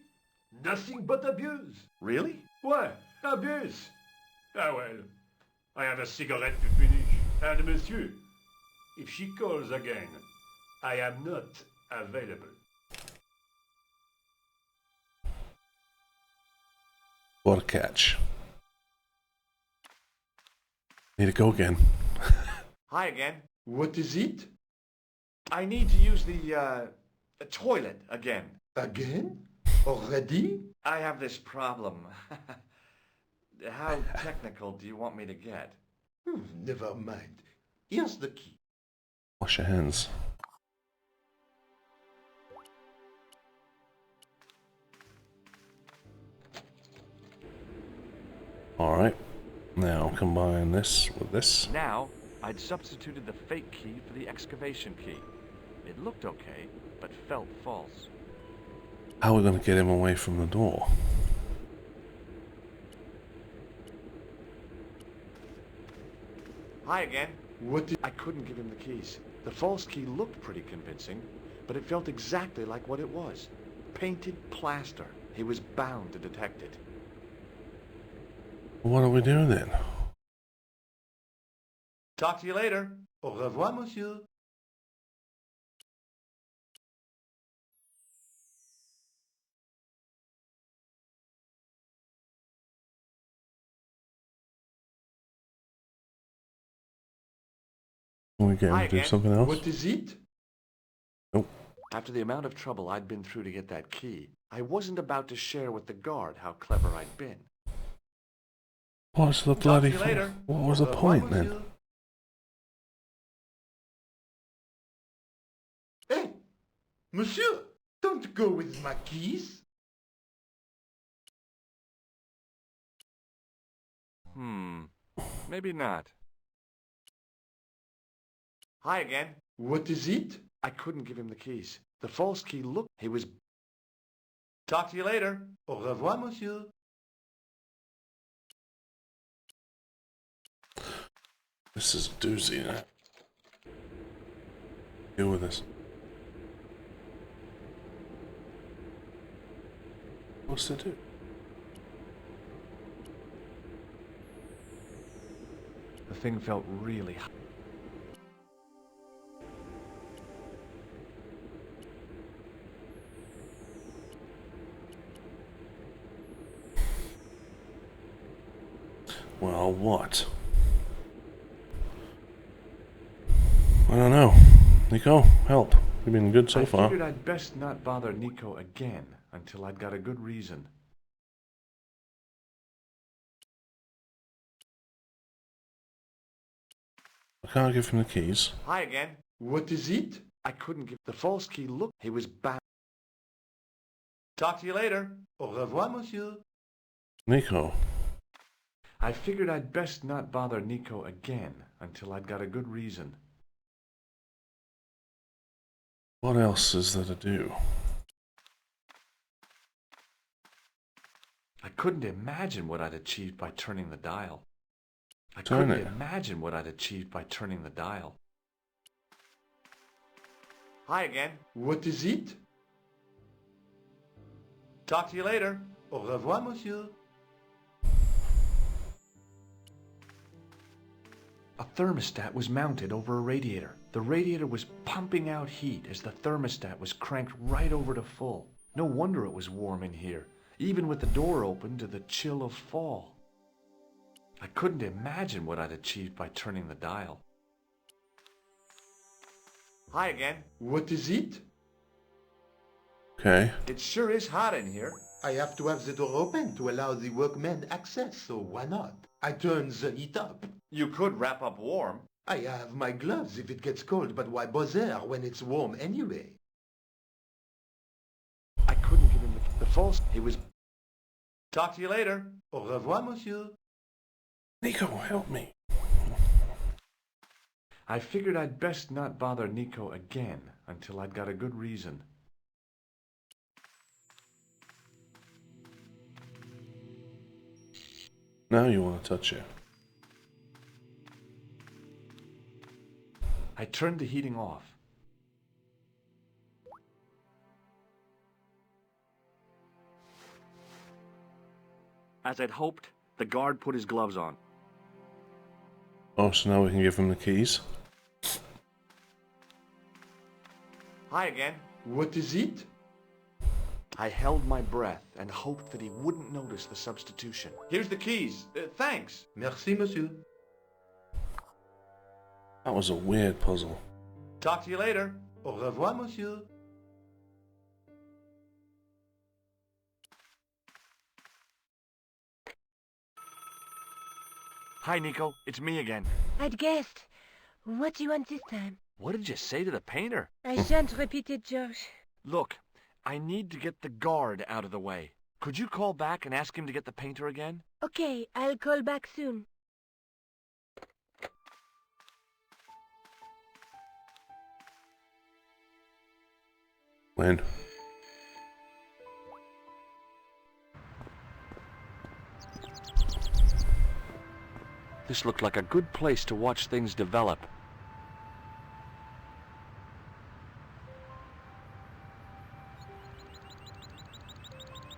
nothing but abuse. Really? Why, abuse? Ah well, I have a cigarette to finish. And monsieur, if she calls again, I am not available. What a catch. Need to go again. Hi again. What is it? I need to use the toilet again. Again? Already? I have this problem. How technical do you want me to get? Never mind. Here's the key. Wash your hands. Alright. Now combine this with this. Now, I'd substituted the fake key for the excavation key. It looked okay, but felt false. How are we going to get him away from the door? Hi again. What is... I couldn't give him the keys. The false key looked pretty convincing, but it felt exactly like what it was. Painted plaster. He was bound to detect it. What do we do then? Talk to you later. Au revoir, monsieur. Can we get him Hi to do again. something else? What is it? Nope. After the amount of trouble I'd been through to get that key, I wasn't about to share with the guard how clever I'd been. What's the bloody... you later. What was the point then? Monsieur. Hey, monsieur, don't go with my keys. Maybe not. Hi again. What is it? I couldn't give him the keys. The false key looked... He was... Talk to you later. Au revoir, monsieur. This is a doozy now. Deal with this. What's to do? The thing felt really hot. Well, what? I don't know. Nico, help. You've been good so I far. figured I'd best not bother Nico again until I'd got a good reason. I can't give him the keys. Hi again. What is it? I couldn't give... The false key looked... He was bound... Talk to you later. Au revoir, monsieur. Nico. I figured I'd best not bother Nico again until I'd got a good reason. What else is there to do? I couldn't imagine what I'd achieved by turning the dial. I Turn couldn't it. imagine what I'd achieved by turning the dial. Hi again. What is it? Talk to you later. Au revoir, monsieur. A thermostat was mounted over a radiator. The radiator was pumping out heat as the thermostat was cranked right over to full. No wonder it was warm in here, even with the door open to the chill of fall. I couldn't imagine what I'd achieved by turning the dial. Hi again. What is it? Okay. It sure is hot in here. I have to have the door open to allow the workmen access, so why not? I turn the heat up. You could wrap up warm. I have my gloves if it gets cold, but why bother when it's warm anyway? I couldn't give him the false. He was... Talk to you later. Au revoir, monsieur. Nico, help me. I figured I'd best not bother Nico again until I'd got a good reason. Now you want to touch it. I turned the heating off. As I'd hoped, the guard put his gloves on. Oh, so now we can give him the keys. Hi again. What is it? I held my breath and hoped that he wouldn't notice the substitution. Here's the keys. Thanks. Merci, monsieur. That was a weird puzzle. Talk to you later. Au revoir, monsieur. Hi, Nico. It's me again. I'd guessed. What do you want this time? What did you say to the painter? I shan't repeat it, Josh. Look, I need to get the guard out of the way. Could you call back and ask him to get the painter again? Okay, I'll call back soon. When? This looked like a good place to watch things develop.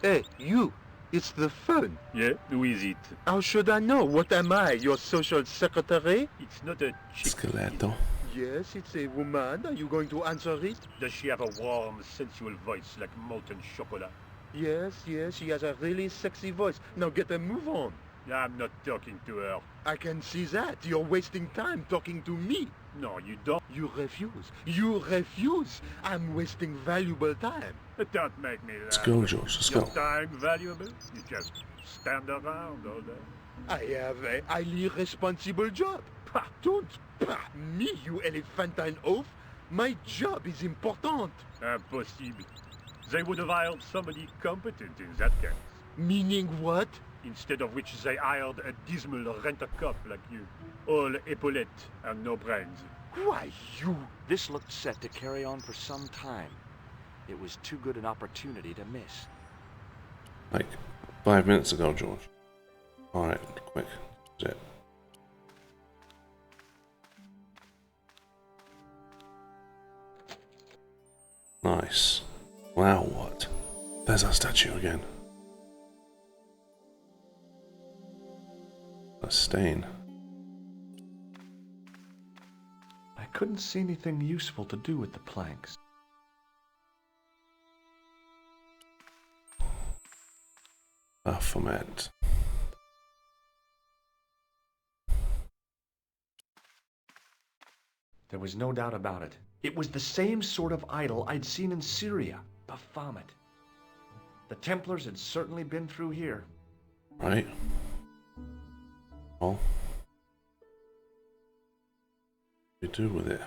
Hey, you! It's the phone. Yeah, who is it? How should I know? What am I, your social secretary? It's not a chick. Skeleto. Yes, it's a woman. Are you going to answer it? Does she have a warm, sensual voice like molten chocolate? Yes, she has a really sexy voice. Now get a move on. I'm not talking to her. I can see that. You're wasting time talking to me. No, you don't. You refuse. You refuse. I'm wasting valuable time. Don't make me laugh. Let's go, George. Let's Your go. time valuable? You just stand around all day. I have a highly responsible job. Pah. Don't me, you elephantine oaf. My job is important. Impossible. They would have hired somebody competent in that case. Meaning what? Instead of which they hired a dismal rent-a-cop like you. All epaulettes and no brains. Why, you... This looked set to carry on for some time. It was too good an opportunity to miss. Like 5 minutes ago, George. Alright, quick. That's it. Nice. Wow, what? There's our statue again. A stain. I couldn't see anything useful to do with the planks. Baphomet. There was no doubt about it. It was the same sort of idol I'd seen in Syria, Baphomet. The Templars had certainly been through here. Right? Well, what do you do with it?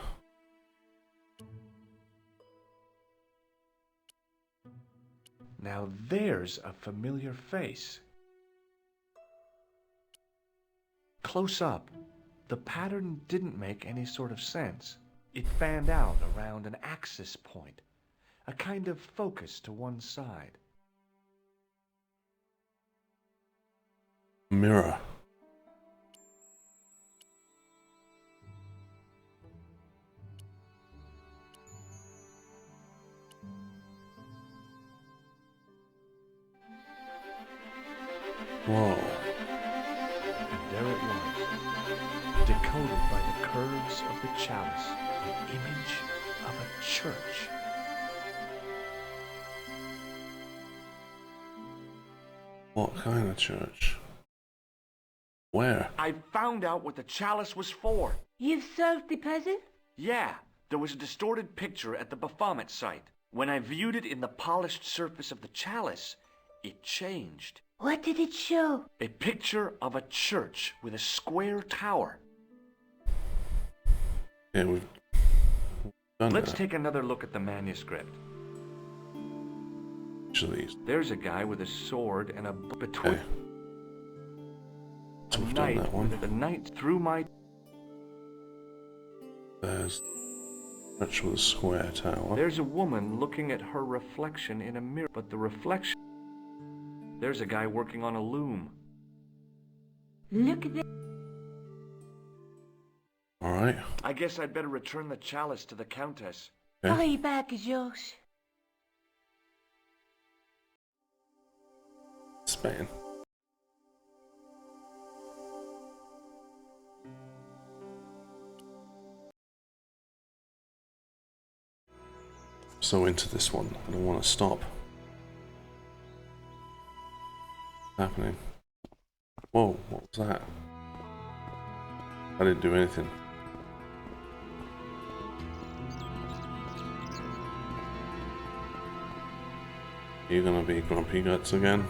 Now there's a familiar face. Close up, the pattern didn't make any sort of sense. It fanned out around an axis point, a kind of focus to one side. Mirror. Whoa. And there it was, decoded by the curves of the chalice, the image of a church. What kind of church? Where? I found out what the chalice was for. You've solved the puzzle? Yeah, there was a distorted picture at the Baphomet site. When I viewed it in the polished surface of the chalice, it changed. What did it show? A picture of a church with a square tower. Yeah, we've done Let's that. take another look at the manuscript. Actually, There's a guy with a sword and a between okay. So a we've done knight that one. with the knight through my. There's church with a square tower. There's a woman looking at her reflection in a mirror, but the reflection. There's a guy working on a loom. Look at that. Alright. I guess I'd better return the chalice to the Countess. Okay. Hurry back, Georges. Spain. So into this one. I don't want to stop. What's happening? Whoa, what was that? I didn't do anything. You're gonna be grumpy guts again?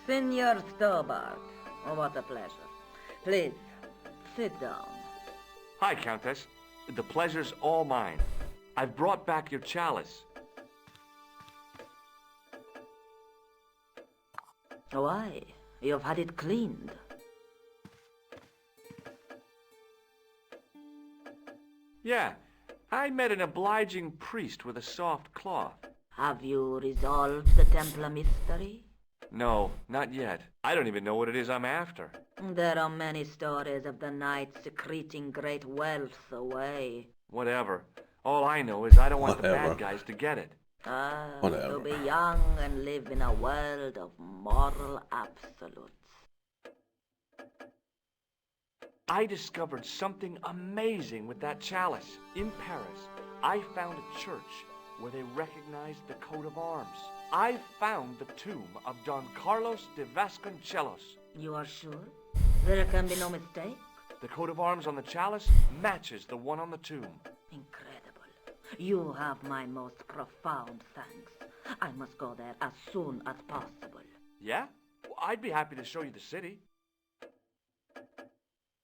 Senor Stobart, oh, what a pleasure. Please, sit down. Hi, Countess. The pleasure's all mine. I've brought back your chalice. Why? You've had it cleaned. Yeah, I met an obliging priest with a soft cloth. Have you resolved the Templar mystery? No, not yet. I don't even know what it is I'm after. There are many stories of the knight secreting great wealth away. Whatever. All I know is I don't want the Whatever. bad guys to get it. Whatever. To be young and live in a world of moral absolutes. I discovered something amazing with that chalice. In Paris, I found a church where they recognized the coat of arms. I found the tomb of Don Carlos de Vasconcelos. You are sure? There can be no mistake? The coat of arms on the chalice matches the one on the tomb. Incredible. You have my most profound thanks. I must go there as soon as possible. Yeah? Well, I'd be happy to show you the city.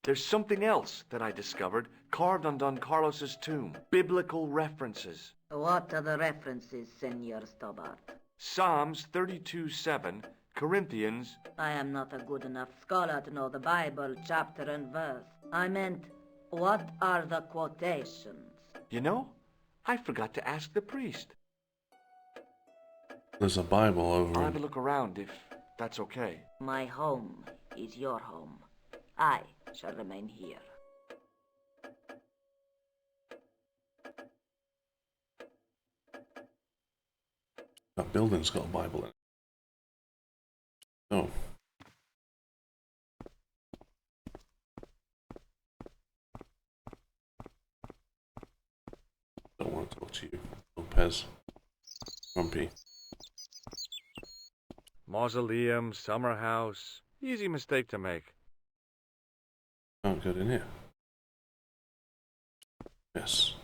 There's something else that I discovered carved on Don Carlos's tomb. Biblical references. What are the references, Senor Stobart? Psalms 32:7, Corinthians. I am not a good enough scholar to know the Bible, chapter and verse. I meant, what are the quotations? You know, I forgot to ask the priest. There's a Bible I'll over have a in... look around if that's okay. My home is your home. I shall remain here. That building's got a Bible in it. Oh. Don't want to talk to you, Lopez. Grumpy. Mausoleum, summer house. Easy mistake to make. Can't get in here. Yes.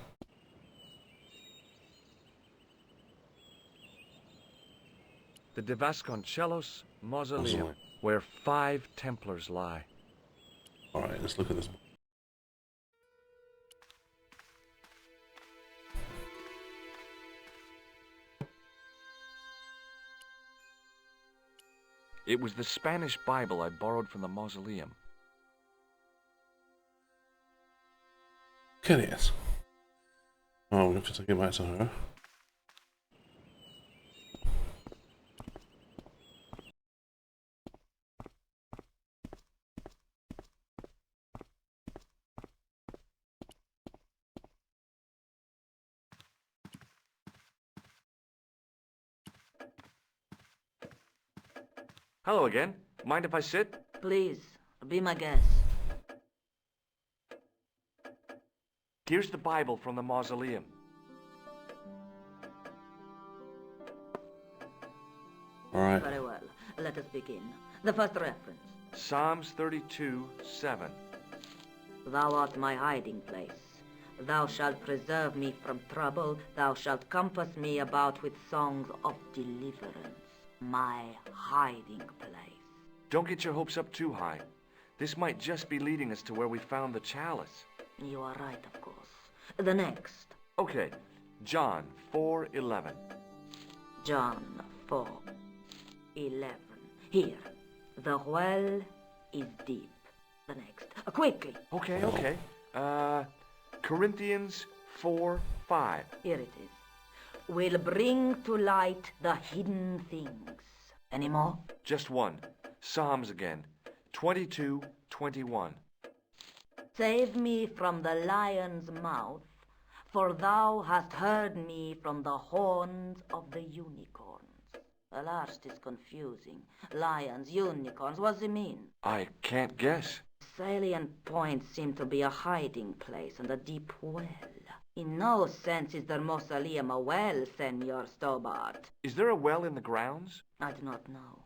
The De Vasconcelos Mausoleum, Mausoleum. where 5 Templars lie. Alright, let's look at this. It was the Spanish Bible I borrowed from the mausoleum. Look at it. Oh, we have to take it back to her. Hello again. Mind if I sit? Please, be my guest. Here's the Bible from the mausoleum. All right. Very well. Let us begin. The first reference. Psalms 32:7. Thou art my hiding place. Thou shalt preserve me from trouble. Thou shalt compass me about with songs of deliverance. My hiding place. Don't get your hopes up too high. This might just be leading us to where we found the chalice. You are right, of course. The next. Okay, John 4:11. John 4:11. Here. The well is deep. The next. Quickly. Okay. Corinthians 4:5. Here it is. Will bring to light the hidden things. Any more? Just one. Psalms again. 22:21. Save me from the lion's mouth, for thou hast heard me from the horns of the unicorns. The last is confusing. Lions, unicorns, what does it mean? I can't guess. Salient points seem to be a hiding place and a deep well. In no sense is their mausoleum a well, Senor Stobart. Is there a well in the grounds? I do not know.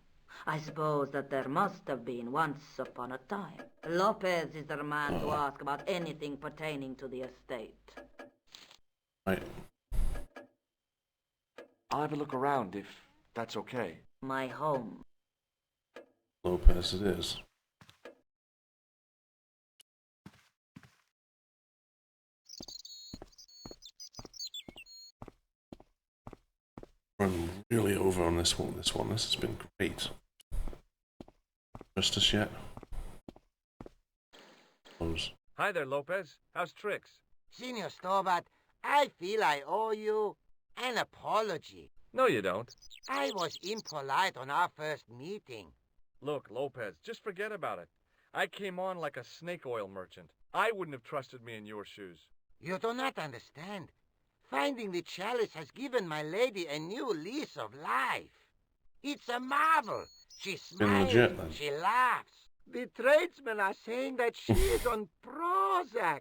I suppose that there must have been once upon a time. Lopez is the man to ask about anything pertaining to the estate. Right. I'll have a look around if that's okay. My home. Lopez it is. Run really over on this one. This has been great. Just as yet. Close. Hi there, Lopez. How's tricks? Senor Stobart, I feel I owe you an apology. No, you don't. I was impolite on our first meeting. Look, Lopez, just forget about it. I came on like a snake oil merchant. I wouldn't have trusted me in your shoes. You do not understand. Finding the chalice has given my lady a new lease of life. It's a marvel. She smiles, legit, then. she laughs. The tradesmen are saying that she is on Prozac.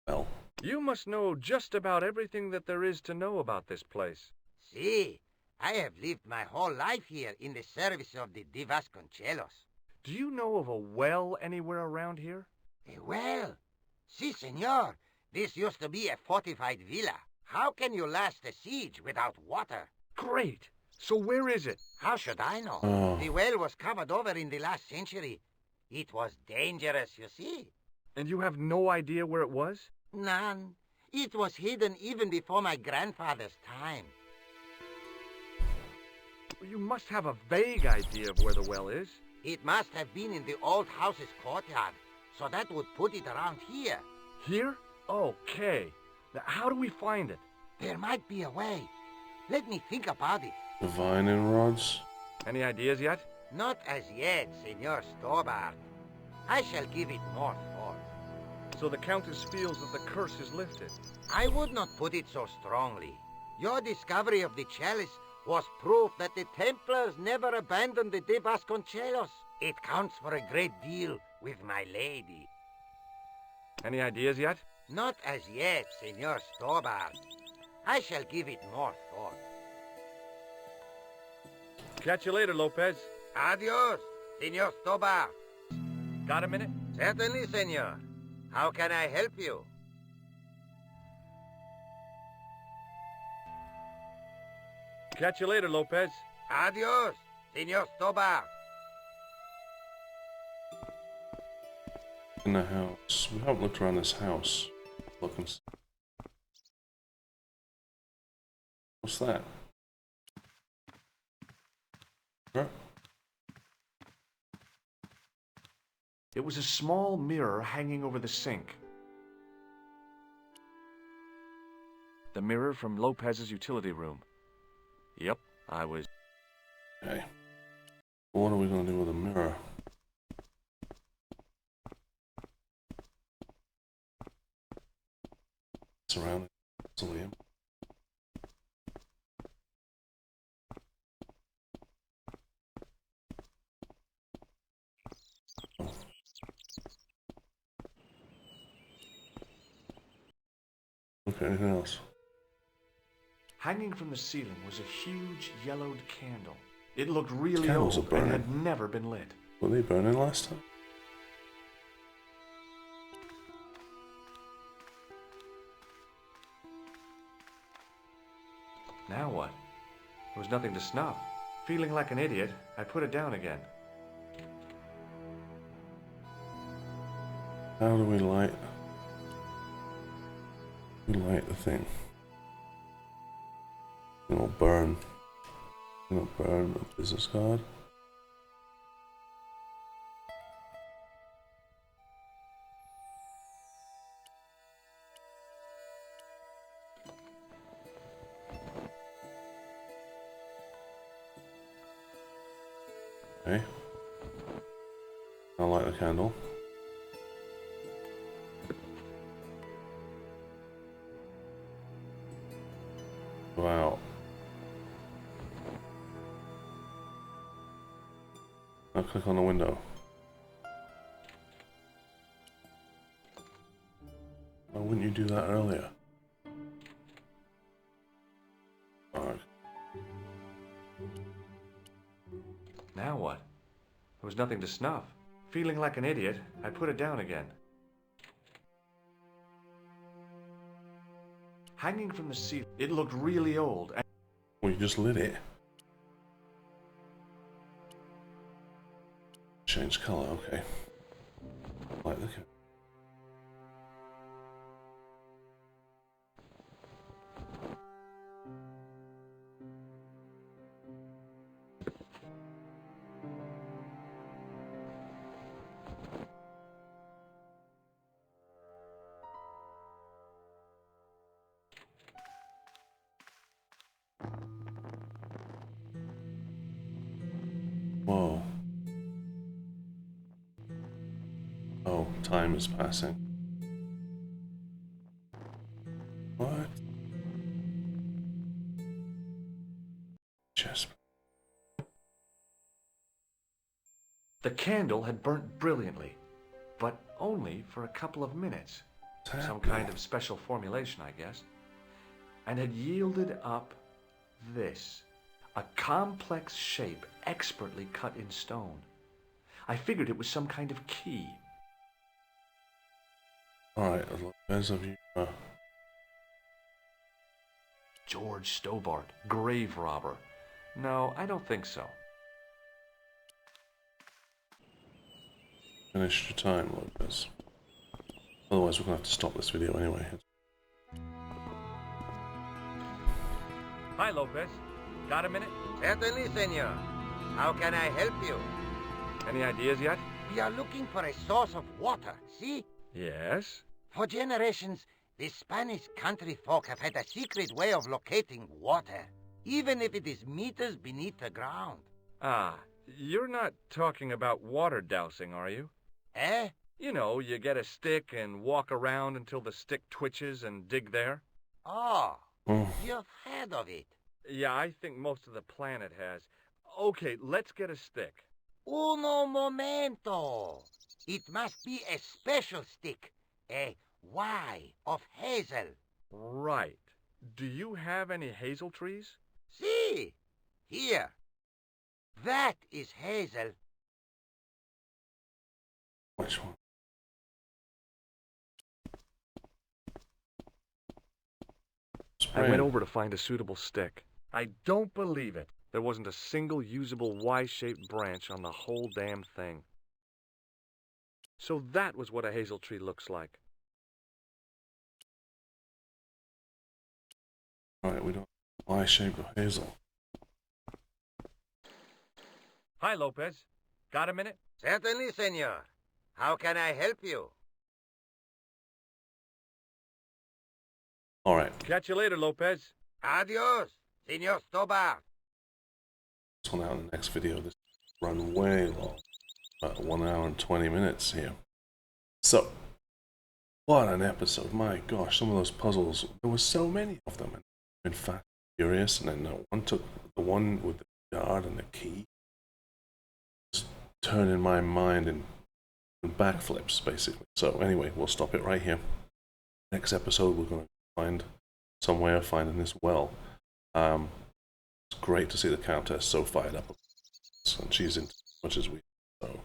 Well. You must know just about everything that there is to know about this place. See, I have lived my whole life here in the service of the De Vasconcelos. Do you know of a well anywhere around here? A well? Si, senor. This used to be a fortified villa. How can you last a siege without water? Great! So where is it? How should I know? Oh. The well was covered over in the last century. It was dangerous, you see. And you have no idea where it was? None. It was hidden even before my grandfather's time. You must have a vague idea of where the well is. It must have been in the old house's courtyard, so that would put it around here. Here? Okay. Now, how do we find it? There might be a way. Let me think about it. Divining rods. Any ideas yet? Not as yet, Senor Stobart. I shall give it more thought. So the Countess feels that the curse is lifted. I would not put it so strongly. Your discovery of the chalice was proof that the Templars never abandoned the De Vasconcelos. It counts for a great deal with my lady. Any ideas yet? Not as yet, Senor Stobart. I shall give it more thought. Catch you later, Lopez. Adios, Senor Stobart. Got a minute? Certainly, senor. How can I help you? Catch you later, Lopez. Adios, Senor Stobart. In the house. We haven't looked around this house. Look and see. What's that? Huh? It was a small mirror hanging over the sink. The mirror from Lopez's utility room. Yep, I was... Okay. What are we going to do with a mirror? Surrounding the mausoleum. Okay, anything else? Hanging from the ceiling was a huge yellowed candle. It looked really Candles are old and had burning. never been lit. Were they burning last time? Now what? There was nothing to snuff. Feeling like an idiot, I put it down again. How do we light? We light the thing. It'll burn. It'll burn a business card. Okay. I'll light the candle. Wow. Now click on the window. Why wouldn't you do that earlier? Alright. Now what? There was nothing to snuff. Feeling like an idiot, I put it down again. Hanging from the ceiling, it looked really old. Well, you just lit it. Change color, okay. Light the candle. Whoa. Oh, time is passing. What? Chest. The candle had burnt brilliantly, but only for a couple of minutes. Some kind of special formulation, I guess. And had yielded up this. A complex shape expertly cut in stone. I figured it was some kind of key. Alright, as of you. George Stobart, grave robber. No, I don't think so. Finished your time, Lopez. Otherwise, we're gonna have to stop this video anyway. Hi, Lopez. Got a minute? Certainly, senor. How can I help you? Any ideas yet? We are looking for a source of water, see? Yes. For generations, the Spanish country folk have had a secret way of locating water, even if it is meters beneath the ground. Ah, you're not talking about water dousing, are you? Eh? You know, you get a stick and walk around until the stick twitches and dig there. Oh, Oh, you've heard of it. Yeah, I think most of the planet has. Okay, let's get a stick. Uno momento. It must be a special stick. A Y of hazel. Right. Do you have any hazel trees? See? Here. That is hazel. which one? I went Spraying. over to find a suitable stick. I don't believe it. There wasn't a single usable Y-shaped branch on the whole damn thing. So that was what a hazel tree looks like. Alright, we don't. Y shape of hazel. Hi, Lopez. Got a minute? Certainly, senor. How can I help you? Alright, Catch you later, Lopez. Adios, senor Stobart. this one out in the next video. This run way long. About 1 hour and 20 minutes here. So, what an episode. My gosh, some of those puzzles, there were so many of them. And in fact, curious, and then one took the one with the yard and the key. Just turning my mind in backflips, basically. So anyway, we'll stop it right here. Next episode, we're going to find some way of finding this well. It's great to see the Countess so fired up, and she's into as much as we are. So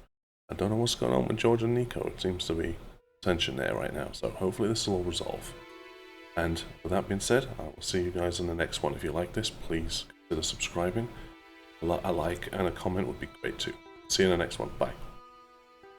I don't know what's going on with George and Nico. It seems to be tension there right now. So hopefully this will all resolve. And with that being said, I will see you guys in the next one. If you like this, please consider subscribing. A like and a comment would be great too. See you in the next one. Bye.